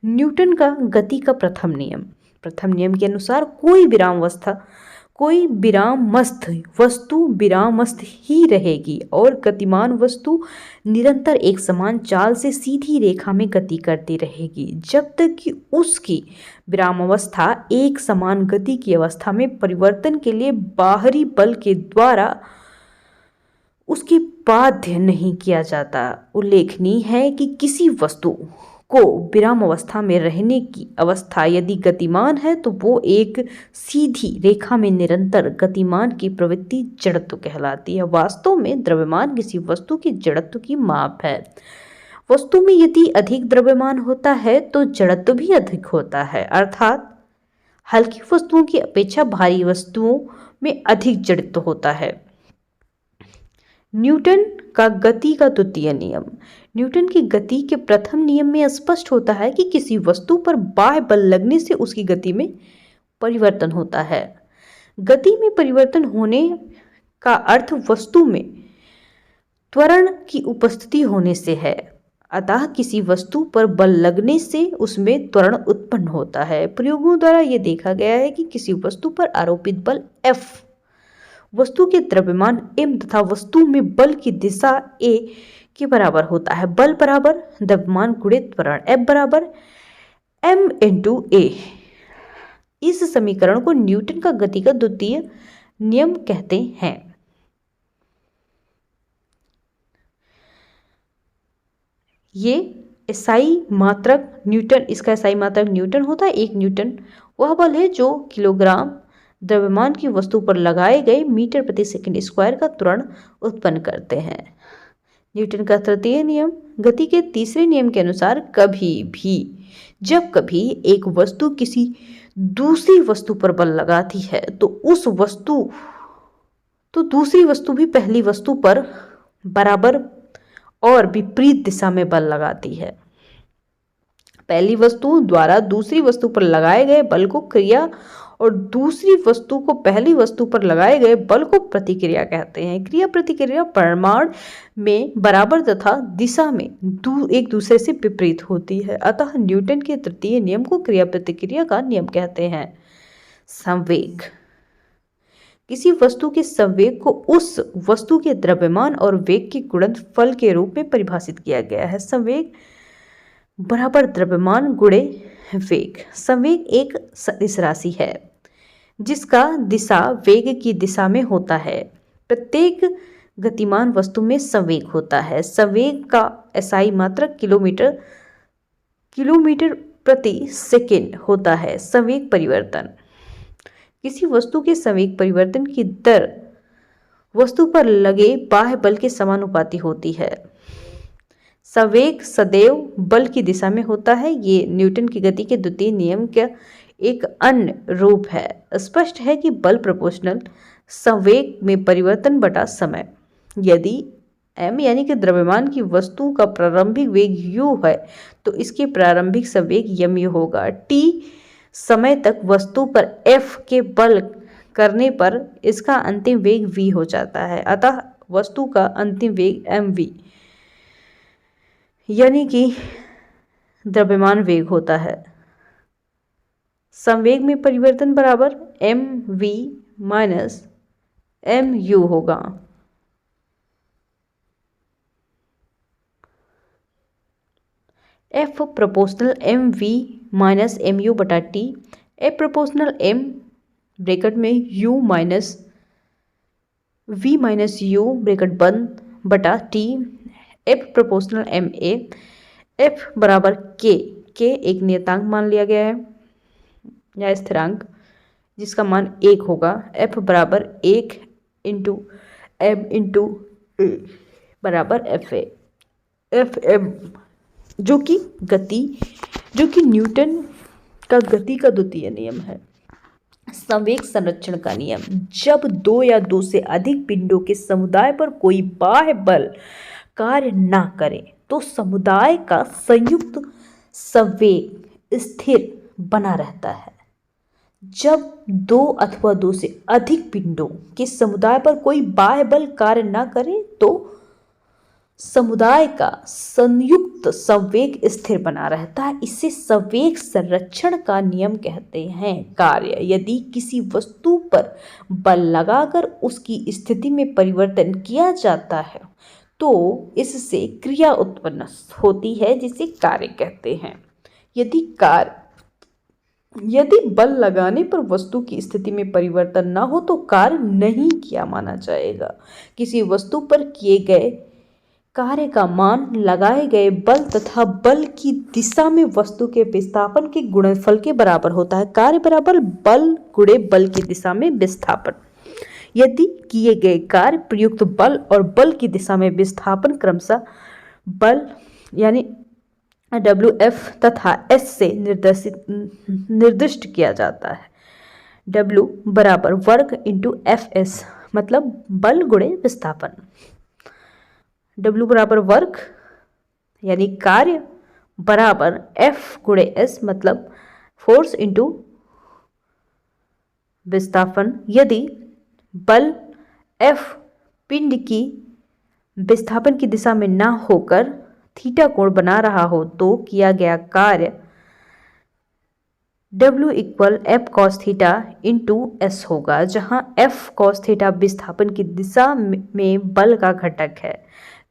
न्यूटन का गति का प्रथम नियम के अनुसार कोई विरामस्थ वस्तु विरामस्थ ही रहेगी और गतिमान वस्तु निरंतर एक समान चाल से सीधी रेखा में गति करती रहेगी जब तक कि उसकी विरामावस्था एक समान गति की अवस्था में परिवर्तन के लिए बाहरी बल के द्वारा उसके बाध्य नहीं किया जाता। उल्लेखनीय है कि किसी वस्तु को विराम अवस्था में रहने की अवस्था यदि गतिमान है तो वो एक सीधी रेखा में निरंतर गतिमान की प्रवृत्ति जड़त्व कहलाती है। वास्तव में द्रव्यमान किसी वस्तु की जड़त्व की माप है। वस्तु में यदि अधिक द्रव्यमान होता है तो जड़त्व भी अधिक होता है, अर्थात हल्की वस्तुओं की अपेक्षा भारी वस्तुओं में अधिक जड़त्व होता है। न्यूटन का गति का द्वितीय नियम। न्यूटन की गति के प्रथम नियम में स्पष्ट होता है कि किसी वस्तु पर बाह्य बल लगने से उसकी गति में परिवर्तन होता है। गति में परिवर्तन होने का अर्थ वस्तु में त्वरण की उपस्थिति होने से है। अतः किसी वस्तु पर बल लगने से उसमें त्वरण उत्पन्न होता है। प्रयोगों द्वारा यह देखा गया है कि किसी वस्तु पर आरोपित बल F वस्तु के द्रव्यमान m तथा वस्तु में बल की दिशा a के बराबर होता है। बल बराबर द्रव्यमान गुणित त्वरण F बराबर m इंटू a। इस समीकरण को न्यूटन का गति का द्वितीय नियम कहते हैं। ये एसआई मात्रक न्यूटन, इसका एसआई मात्रक न्यूटन होता है। 1 न्यूटन वह बल है जो किलोग्राम द्रव्यमान की वस्तु पर लगाए गए मीटर प्रति सेकंड स्क्वायर का त्वरण उत्पन्न करते हैं। न्यूटन का तृतीय नियम। गति के तीसरे नियम के अनुसार कभी भी जब कभी एक वस्तु किसी दूसरी वस्तु पर बल लगाती है तो दूसरी वस्तु भी पहली वस्तु पर बराबर और विपरीत दिशा में बल लगाती है। पहली वस्तु द्वारा दूसरी वस्तु पर लगाए गए बल को क्रिया और दूसरी वस्तु को पहली वस्तु पर लगाए गए बल को प्रतिक्रिया कहते हैं। क्रिया प्रतिक्रिया परिमाण में बराबर तथा दिशा में एक दूसरे से विपरीत होती है। अतः न्यूटन के तृतीय नियम को क्रिया प्रतिक्रिया का नियम कहते हैं। संवेग। किसी वस्तु के संवेग को उस वस्तु के द्रव्यमान और वेग के गुणनफल के रूप में परिभाषित किया गया है। संवेग बराबर द्रव्यमान गुणे वेग। संवेग एक सदिश राशि है जिसका दिशा वेग की दिशा में होता है। प्रत्येक गतिमान वस्तु में संवेग होता है। संवेग का SI मात्रक किलोमीटर प्रति सेकंड होता है। संवेग परिवर्तन, किसी वस्तु के संवेग परिवर्तन की दर वस्तु पर लगे बाह्य बल के समानुपाती होती है। संवेग सदैव बल की दिशा में होता है। ये न्यूटन की गति के द्वितीय नियम का एक अन्य रूप है। स्पष्ट है कि बल प्रोपोर्शनल संवेग में परिवर्तन बटा समय। यदि m यानी कि द्रव्यमान की वस्तु का प्रारंभिक वेग u है तो इसके प्रारंभिक संवेग mu होगा। t समय तक वस्तु पर F के बल करने पर इसका अंतिम वेग v हो जाता है। अतः वस्तु का अंतिम वेग mv यानी कि द्रव्यमान वेग होता है। संवेग में परिवर्तन बराबर mv माइनस mu होगा। F proportional mv minus mu बटा t। F proportional m bracket में u minus v minus u bracket बंद बटा t। F proportional ma। F बराबर k एक नियतांक मान लिया गया है या स्थिरांक जिसका मान 1 होगा। F बराबर 1 इंटू m इंटू a बराबर fa। Fm जो कि न्यूटन का गति का द्वितीय नियम है। संवेग संरक्षण का नियम, जब दो या दो से अधिक पिंडों के समुदाय पर कोई बाह्य बल कार्य न करे तो समुदाय का संयुक्त संवेग स्थिर बना रहता है। जब दो अथवा दो से अधिक पिंडों के समुदाय पर कोई बाह्य बल कार्य न करे तो समुदाय का संयुक्त संवेग स्थिर बना रहता है। इसे संवेग संरक्षण का नियम कहते हैं। कार्य, यदि किसी वस्तु पर बल लगाकर उसकी स्थिति में परिवर्तन किया जाता है तो इससे क्रिया उत्पन्न होती है जिसे कार्य कहते हैं। यदि बल लगाने पर वस्तु की स्थिति में परिवर्तन न हो तो कार्य नहीं किया माना जाएगा। किसी वस्तु पर किए गए कार्य का मान लगाए गए बल तथा बल की दिशा में वस्तु के विस्थापन के गुणनफल के बराबर होता है। कार्य बराबर बल गुणे बल की दिशा में विस्थापन। यदि किए गए कार्य प्रयुक्त बल और बल की दिशा में विस्थापन क्रमशः बल यानी WF तथा S से निर्दिष्ट किया जाता है। W बराबर वर्ग इंटू FS मतलब बल गुणे विस्थापन। W बराबर वर्ग यानी कार्य बराबर F गुणे S मतलब फोर्स इंटू विस्थापन। यदि बल F पिंड की विस्थापन की दिशा में न होकर थीटा कोण बना रहा हो तो किया गया कार्य W equal F cos theta into S होगा, जहां F cos थीटा विस्थापन की दिशा में बल का घटक है।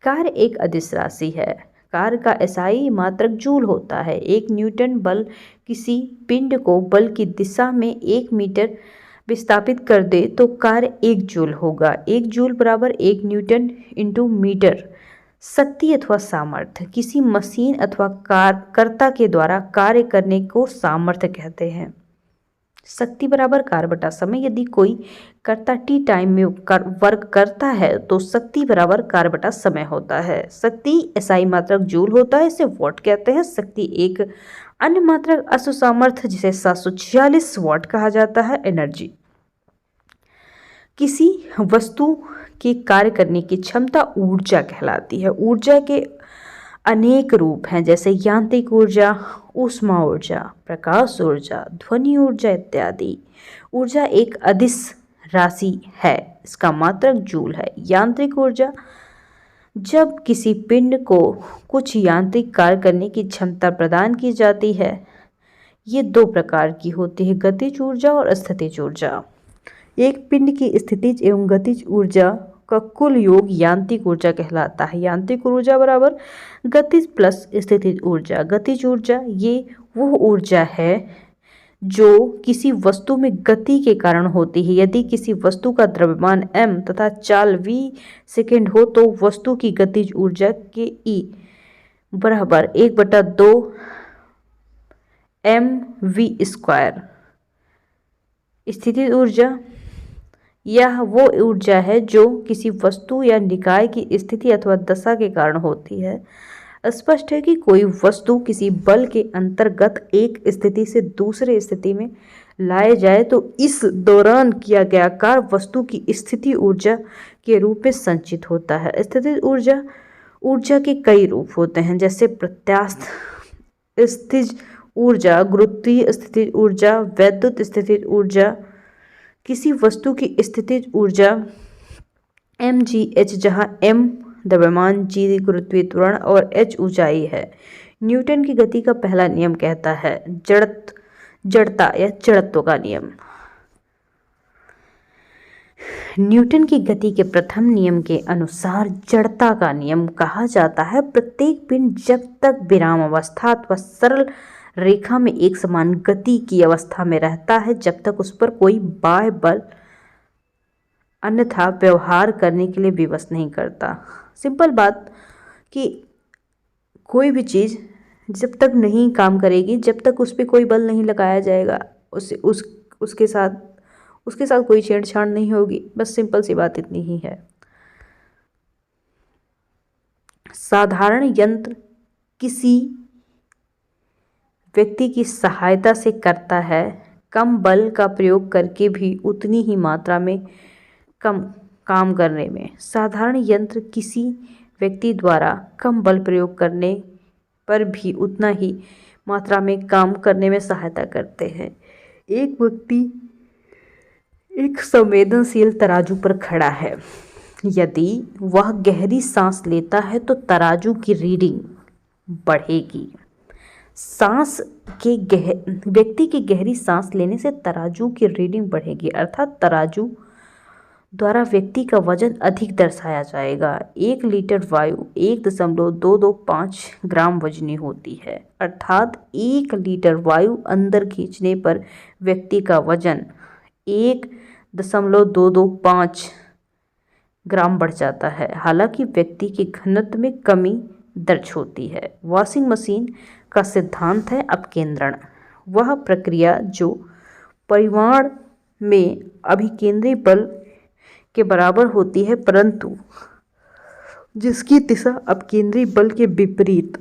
कार्य एक अदिश राशि है। कार्य का SI मात्रक जूल होता है। 1 न्यूटन बल किसी पिंड को बल की दिशा में 1 मीटर विस्थापित कर दे तो कार्य 1 जूल होगा। 1 जूल बराबर 1 न्यूटन इंटू मीटर। शक्ति अथवा सामर्थ्य, किसी मशीन अथवा कर्ता के द्वारा कार्य करने को सामर्थ्य कहते हैं। शक्ति बराबर कार्य बटा समय। यदि कोई कर्ता t टाइम में वर्क करता है तो शक्ति बराबर कार्य बटा समय होता है। शक्ति SI मात्रक जूल होता है, इसे वॉट कहते हैं। शक्ति एक अन्य मात्रक अश्व सामर्थ्य जिसे 746 वॉट कहा जाता है। एनर्जी, किसी वस्तु के कार्य करने की क्षमता ऊर्जा कहलाती है। ऊर्जा के अनेक रूप हैं जैसे यांत्रिक ऊर्जा, ऊष्मा ऊर्जा, प्रकाश ऊर्जा, ध्वनि ऊर्जा इत्यादि। ऊर्जा एक अदिश राशि है, इसका मात्रक जूल है। यांत्रिक ऊर्जा, जब किसी पिंड को कुछ यांत्रिक कार्य करने की क्षमता प्रदान की जाती है। ये 2 प्रकार की होती है, गतिज ऊर्जा और स्थितिज ऊर्जा। एक पिंड की स्थितिज एवं गतिज ऊर्जा का कुल योग यांत्रिक ऊर्जा कहलाता है। यांत्रिक ऊर्जा बराबर गतिज प्लस स्थितिज ऊर्जा। गतिज ऊर्जा ये वो ऊर्जा है जो किसी वस्तु में गति के कारण होती है। यदि किसी वस्तु का द्रव्यमान m तथा चाल v सेकेंड हो तो वस्तु की गतिज ऊर्जा के E बराबर 1/2 mv²। स्थितिज ऊर्जा, यह वो ऊर्जा है जो किसी वस्तु या निकाय की स्थिति अथवा दशा के कारण होती है। स्पष्ट है कि कोई वस्तु किसी बल के अंतर्गत एक स्थिति से दूसरे स्थिति में लाए जाए तो इस दौरान किया गया कार्य वस्तु की स्थिति ऊर्जा के रूप में संचित होता है। स्थितिज ऊर्जा के कई रूप होते हैं, जैसे प्रत्यास्थ स्थितिज ऊर्जा, गुरुत्वीय स्थितिज ऊर्जा, वैद्युत स्थितिज ऊर्जा। किसी वस्तु की स्थितिज ऊर्जा mgh, जहां m द्रव्यमान, g गुरुत्वीय त्वरण और h ऊंचाई है। न्यूटन की गति का पहला नियम कहता है जड़ता या जड़त्व का नियम। न्यूटन की गति के प्रथम नियम के अनुसार जड़ता का नियम कहा जाता है प्रत्येक पिंड जब तक विराम अवस्था अथवा सरल रेखा में एक समान गति की अवस्था में रहता है जब तक उस पर कोई बाह्य बल अन्यथा व्यवहार करने के लिए विवश नहीं करता। सिंपल बात कि कोई भी चीज़ जब तक नहीं काम करेगी, जब तक उस पर कोई बल नहीं लगाया जाएगा, उसके साथ कोई छेड़छाड़ नहीं होगी। बस सिंपल सी बात इतनी ही है। साधारण यंत्र किसी व्यक्ति की सहायता से करता है, कम बल का प्रयोग करके भी उतनी ही मात्रा में कम काम करने में। साधारण यंत्र किसी व्यक्ति द्वारा कम बल प्रयोग करने पर भी उतना ही मात्रा में काम करने में सहायता करते हैं। एक व्यक्ति एक संवेदनशील तराजू पर खड़ा है। यदि वह गहरी सांस लेता है तो तराजू की रीडिंग बढ़ेगी। व्यक्ति की गहरी सांस लेने से तराजू की रीडिंग बढ़ेगी, अर्थात तराजू द्वारा व्यक्ति का वजन अधिक दर्शाया जाएगा। 1 लीटर वायु 1.225 ग्राम वजनी होती है, अर्थात 1 लीटर वायु अंदर खींचने पर व्यक्ति का वजन 1.225 ग्राम बढ़ जाता है। हालांकि व्यक्ति के घनत्व में कमी दर्ज होती है। वॉशिंग मशीन का सिद्धांत है अपकेंद्रण, वह प्रक्रिया जो परिमाण में अभिकेंद्री बल के बराबर होती है परंतु जिसकी दिशा अपकेंद्री बल के विपरीत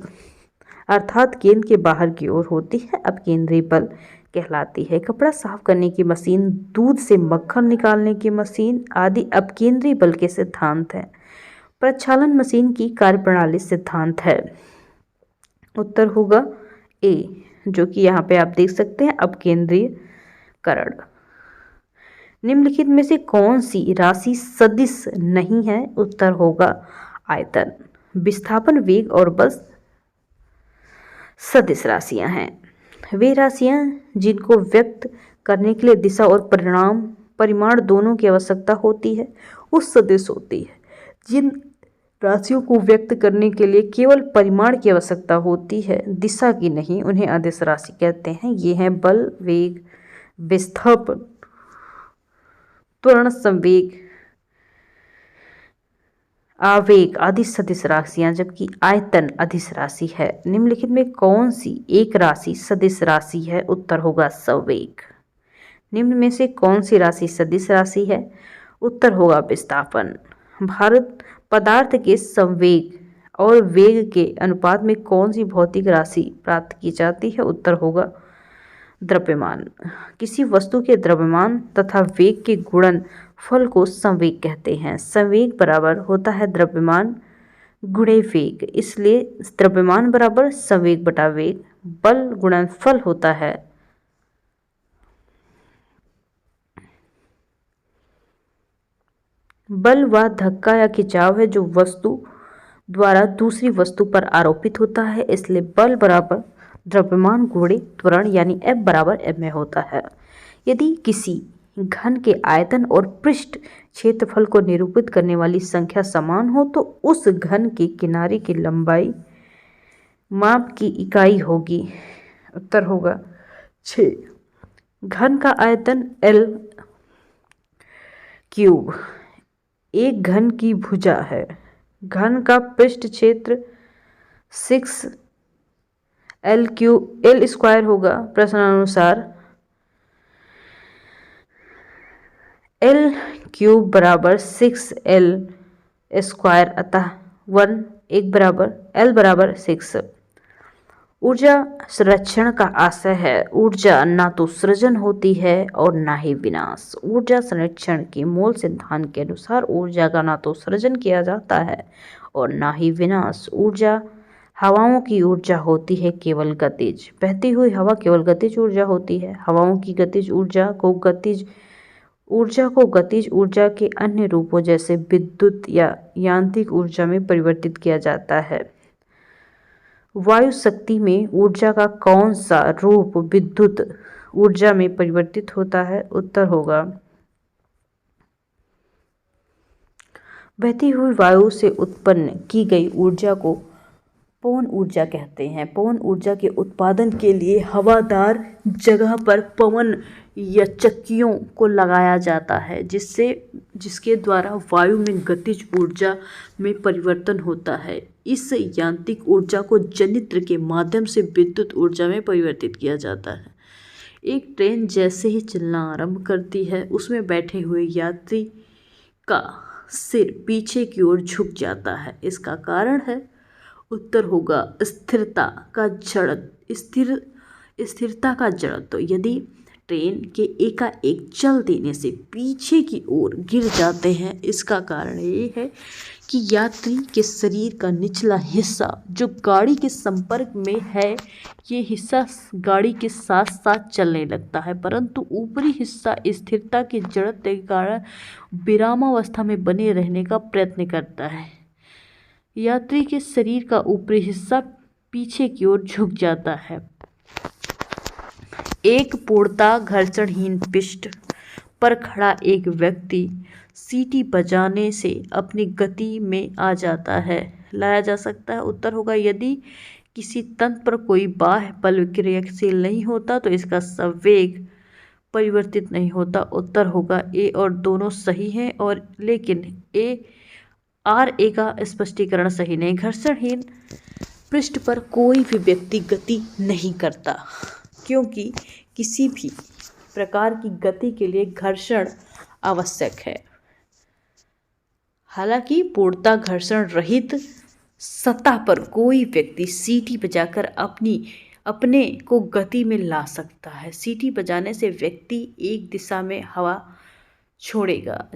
अर्थात केंद्र के बाहर की ओर होती है, अपकेंद्री बल कहलाती है। कपड़ा साफ करने की मशीन, दूध से मक्खन निकालने की मशीन आदि अपकेंद्री बल के सिद्धांत हैं। प्रक्षालन मशीन की कार्यप्रणाली सिद्धांत है। उत्तर होगा ए, जो कि यहाँ पे आप देख सकते हैं अपकेंद्रीकरण। निम्नलिखित में से कौन सी राशि सदिश नहीं है? उत्तर होगा आयतन। विस्थापन, वेग और बल सदिश राशियां हैं। वे राशियां जिनको व्यक्त करने के लिए दिशा और परिमाण दोनों की आवश्यकता होती है उस सदिश होती है। जिन राशियों को व्यक्त करने के लिए केवल परिमाण की आवश्यकता होती है, दिशा की नहीं, उन्हें अदिश राशि कहते हैं। ये हैं बल, वेग, विस्थापन, त्वरण, संवेग, आवेग आदि सदिश राशियां, जबकि आयतन अदिश राशि है। निम्नलिखित में कौन सी एक राशि सदिश राशि है? उत्तर होगा संवेग। निम्न में से कौन सी राशि सदिश राशि है? उत्तर होगा विस्थापन। पदार्थ के संवेग और वेग के अनुपात में कौन सी भौतिक राशि प्राप्त की जाती है? उत्तर होगा द्रव्यमान। किसी वस्तु के द्रव्यमान तथा वेग के गुणनफल को संवेग कहते हैं। संवेग बराबर होता है द्रव्यमान गुणे वेग, इसलिए द्रव्यमान बराबर संवेग बटा वेग। बल गुणनफल होता है बल व धक्का या खिंचाव है जो वस्तु द्वारा दूसरी वस्तु पर आरोपित होता है, इसलिए बल बराबर द्रव्यमान गुणे त्वरण यानी F बराबर m में होता है। यदि किसी घन के आयतन और पृष्ठ क्षेत्रफल को निरूपित करने वाली संख्या समान हो तो उस घन के किनारे की लंबाई माप की इकाई होगी। उत्तर होगा 6। घन का आयतन L क्यूब एक घन की भुजा है। घन का पृष्ठ क्षेत्र 6L स्क्वायर होगा प्रश्नानुसार। L क्यूब बराबर 6L स्क्वायर, अतः 1 बराबर L बराबर 6। ऊर्जा संरक्षण का आशय है ऊर्जा ना तो सृजन होती है और ना ही विनाश। ऊर्जा संरक्षण के मूल सिद्धांत के अनुसार ऊर्जा का ना तो सृजन किया जाता है और ना ही विनाश। ऊर्जा हवाओं की ऊर्जा होती है केवल गतिज। बहती हुई हवा केवल गतिज ऊर्जा होती है। हवाओं की गतिज ऊर्जा को गतिज ऊर्जा के अन्य रूपों जैसे विद्युत या यांत्रिक ऊर्जा में परिवर्तित किया जाता है। वायु शक्ति में ऊर्जा का कौन सा रूप विद्युत ऊर्जा में परिवर्तित होता है? उत्तर होगा बहती हुई वायु से उत्पन्न की गई ऊर्जा को पवन ऊर्जा कहते हैं। पवन ऊर्जा के उत्पादन के लिए हवादार जगह पर पवन या चक्कियों को लगाया जाता है जिसके द्वारा वायु में गतिज ऊर्जा में परिवर्तन होता है। इस यांत्रिक ऊर्जा को जनित्र के माध्यम से विद्युत ऊर्जा में परिवर्तित किया जाता है। एक ट्रेन जैसे ही चलना आरंभ करती है उसमें बैठे हुए यात्री का सिर पीछे की ओर झुक जाता है। इसका कारण है? उत्तर होगा स्थिरता का जड़त्व। यदि ट्रेन के एकाएक चल देने से पीछे की ओर गिर जाते हैं, इसका कारण ये है कि यात्री के शरीर का निचला हिस्सा जो गाड़ी के संपर्क में है, ये हिस्सा गाड़ी के साथ साथ चलने लगता है, परंतु ऊपरी हिस्सा स्थिरता के जड़त्व के कारण विरामावस्था में बने रहने का प्रयत्न करता है। यात्री के शरीर का ऊपरी हिस्सा पीछे की ओर झुक जाता है। एक पूर्णतः घर्षणहीन पिष्ट पर खड़ा एक व्यक्ति सीटी बजाने से अपनी गति में लाया जा सकता है। उत्तर होगा यदि किसी तंत्र पर कोई बाह्य बल क्रियाशील नहीं होता तो इसका संवेग परिवर्तित नहीं होता। उत्तर होगा ए और दोनों सही हैं, और लेकिन ए का स्पष्टीकरण सही नहीं। घर्षणहीन पृष्ठ पर कोई भी व्यक्ति गति नहीं करता, क्योंकि किसी भी प्रकार की गति के लिए घर्षण आवश्यक है। हालांकि पूर्णतः घर्षण रहित सतह पर कोई व्यक्ति सीटी बजाकर अपने को गति में ला सकता है। सीटी बजाने से व्यक्ति एक दिशा में हवा छोड़ेगा,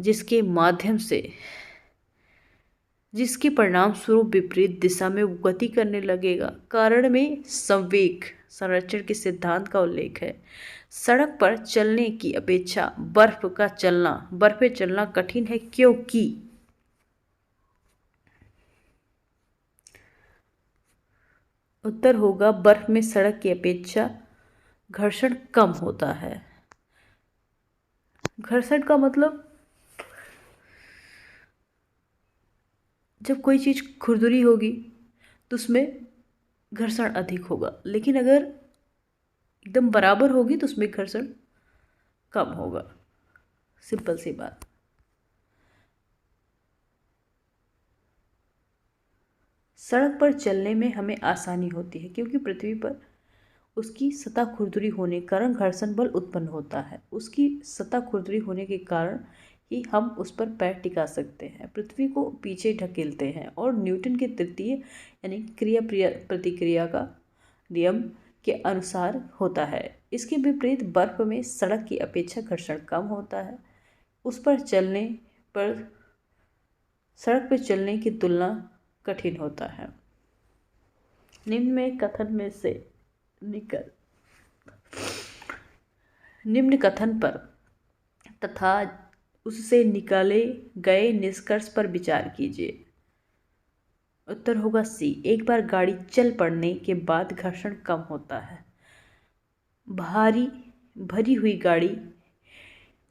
जिसके परिणाम स्वरूप विपरीत दिशा में गति करने लगेगा। कारण में संवेग संरक्षण के सिद्धांत का उल्लेख है। सड़क पर चलने की अपेक्षा बर्फ पे चलना कठिन है, क्योंकि उत्तर होगा बर्फ में सड़क की अपेक्षा घर्षण कम होता है। घर्षण का मतलब जब कोई चीज़ खुरदुरी होगी तो उसमें घर्षण अधिक होगा, लेकिन अगर एकदम बराबर होगी तो उसमें घर्षण कम होगा। सिंपल सी बात। सड़क पर चलने में हमें आसानी होती है, क्योंकि पृथ्वी पर उसकी सतह खुरदुरी होने के कारण घर्षण बल उत्पन्न होता है। उसकी सतह खुरदुरी होने के कारण ही हम उस पर पैर टिका सकते हैं, पृथ्वी को पीछे ढकेलते हैं, और न्यूटन के तृतीय यानी क्रिया प्रतिक्रिया का नियम के अनुसार होता है। इसके विपरीत बर्फ में सड़क की अपेक्षा घर्षण कम होता है। सड़क पर चलने की तुलना कठिन होता है। निम्न कथन पर तथा उससे निकाले गए निष्कर्ष पर विचार कीजिए। उत्तर होगा सी। एक बार गाड़ी चल पड़ने के बाद घर्षण कम होता है। भरी हुई गाड़ी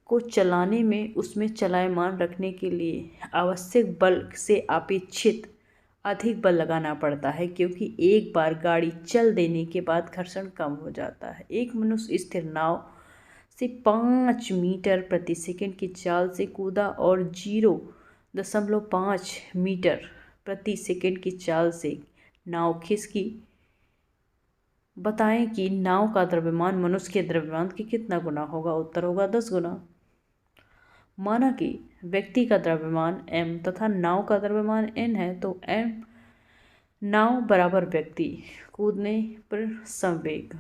को चलाने में उसमें चलायमान रखने के लिए आवश्यक बल से अपेक्षित अधिक बल लगाना पड़ता है, क्योंकि एक बार गाड़ी चल देने के बाद घर्षण कम हो जाता है। एक मनुष्य स्थिर नाव से 5 मीटर प्रति सेकंड की चाल से कूदा और 0.5 मीटर प्रति सेकंड की चाल से नाव खिसकी। बताएं कि नाव का द्रव्यमान मनुष्य के द्रव्यमान के कितना गुना होगा। उत्तर होगा 10 गुना। माना कि व्यक्ति का द्रव्यमान m तथा नाव का द्रव्यमान n है, तो m नाव बराबर व्यक्ति कूदने पर संवेग,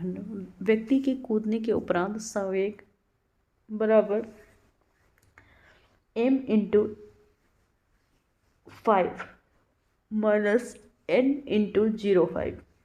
व्यक्ति के कूदने के उपरांत संवेग बराबर m into 5 minus n into 0.5।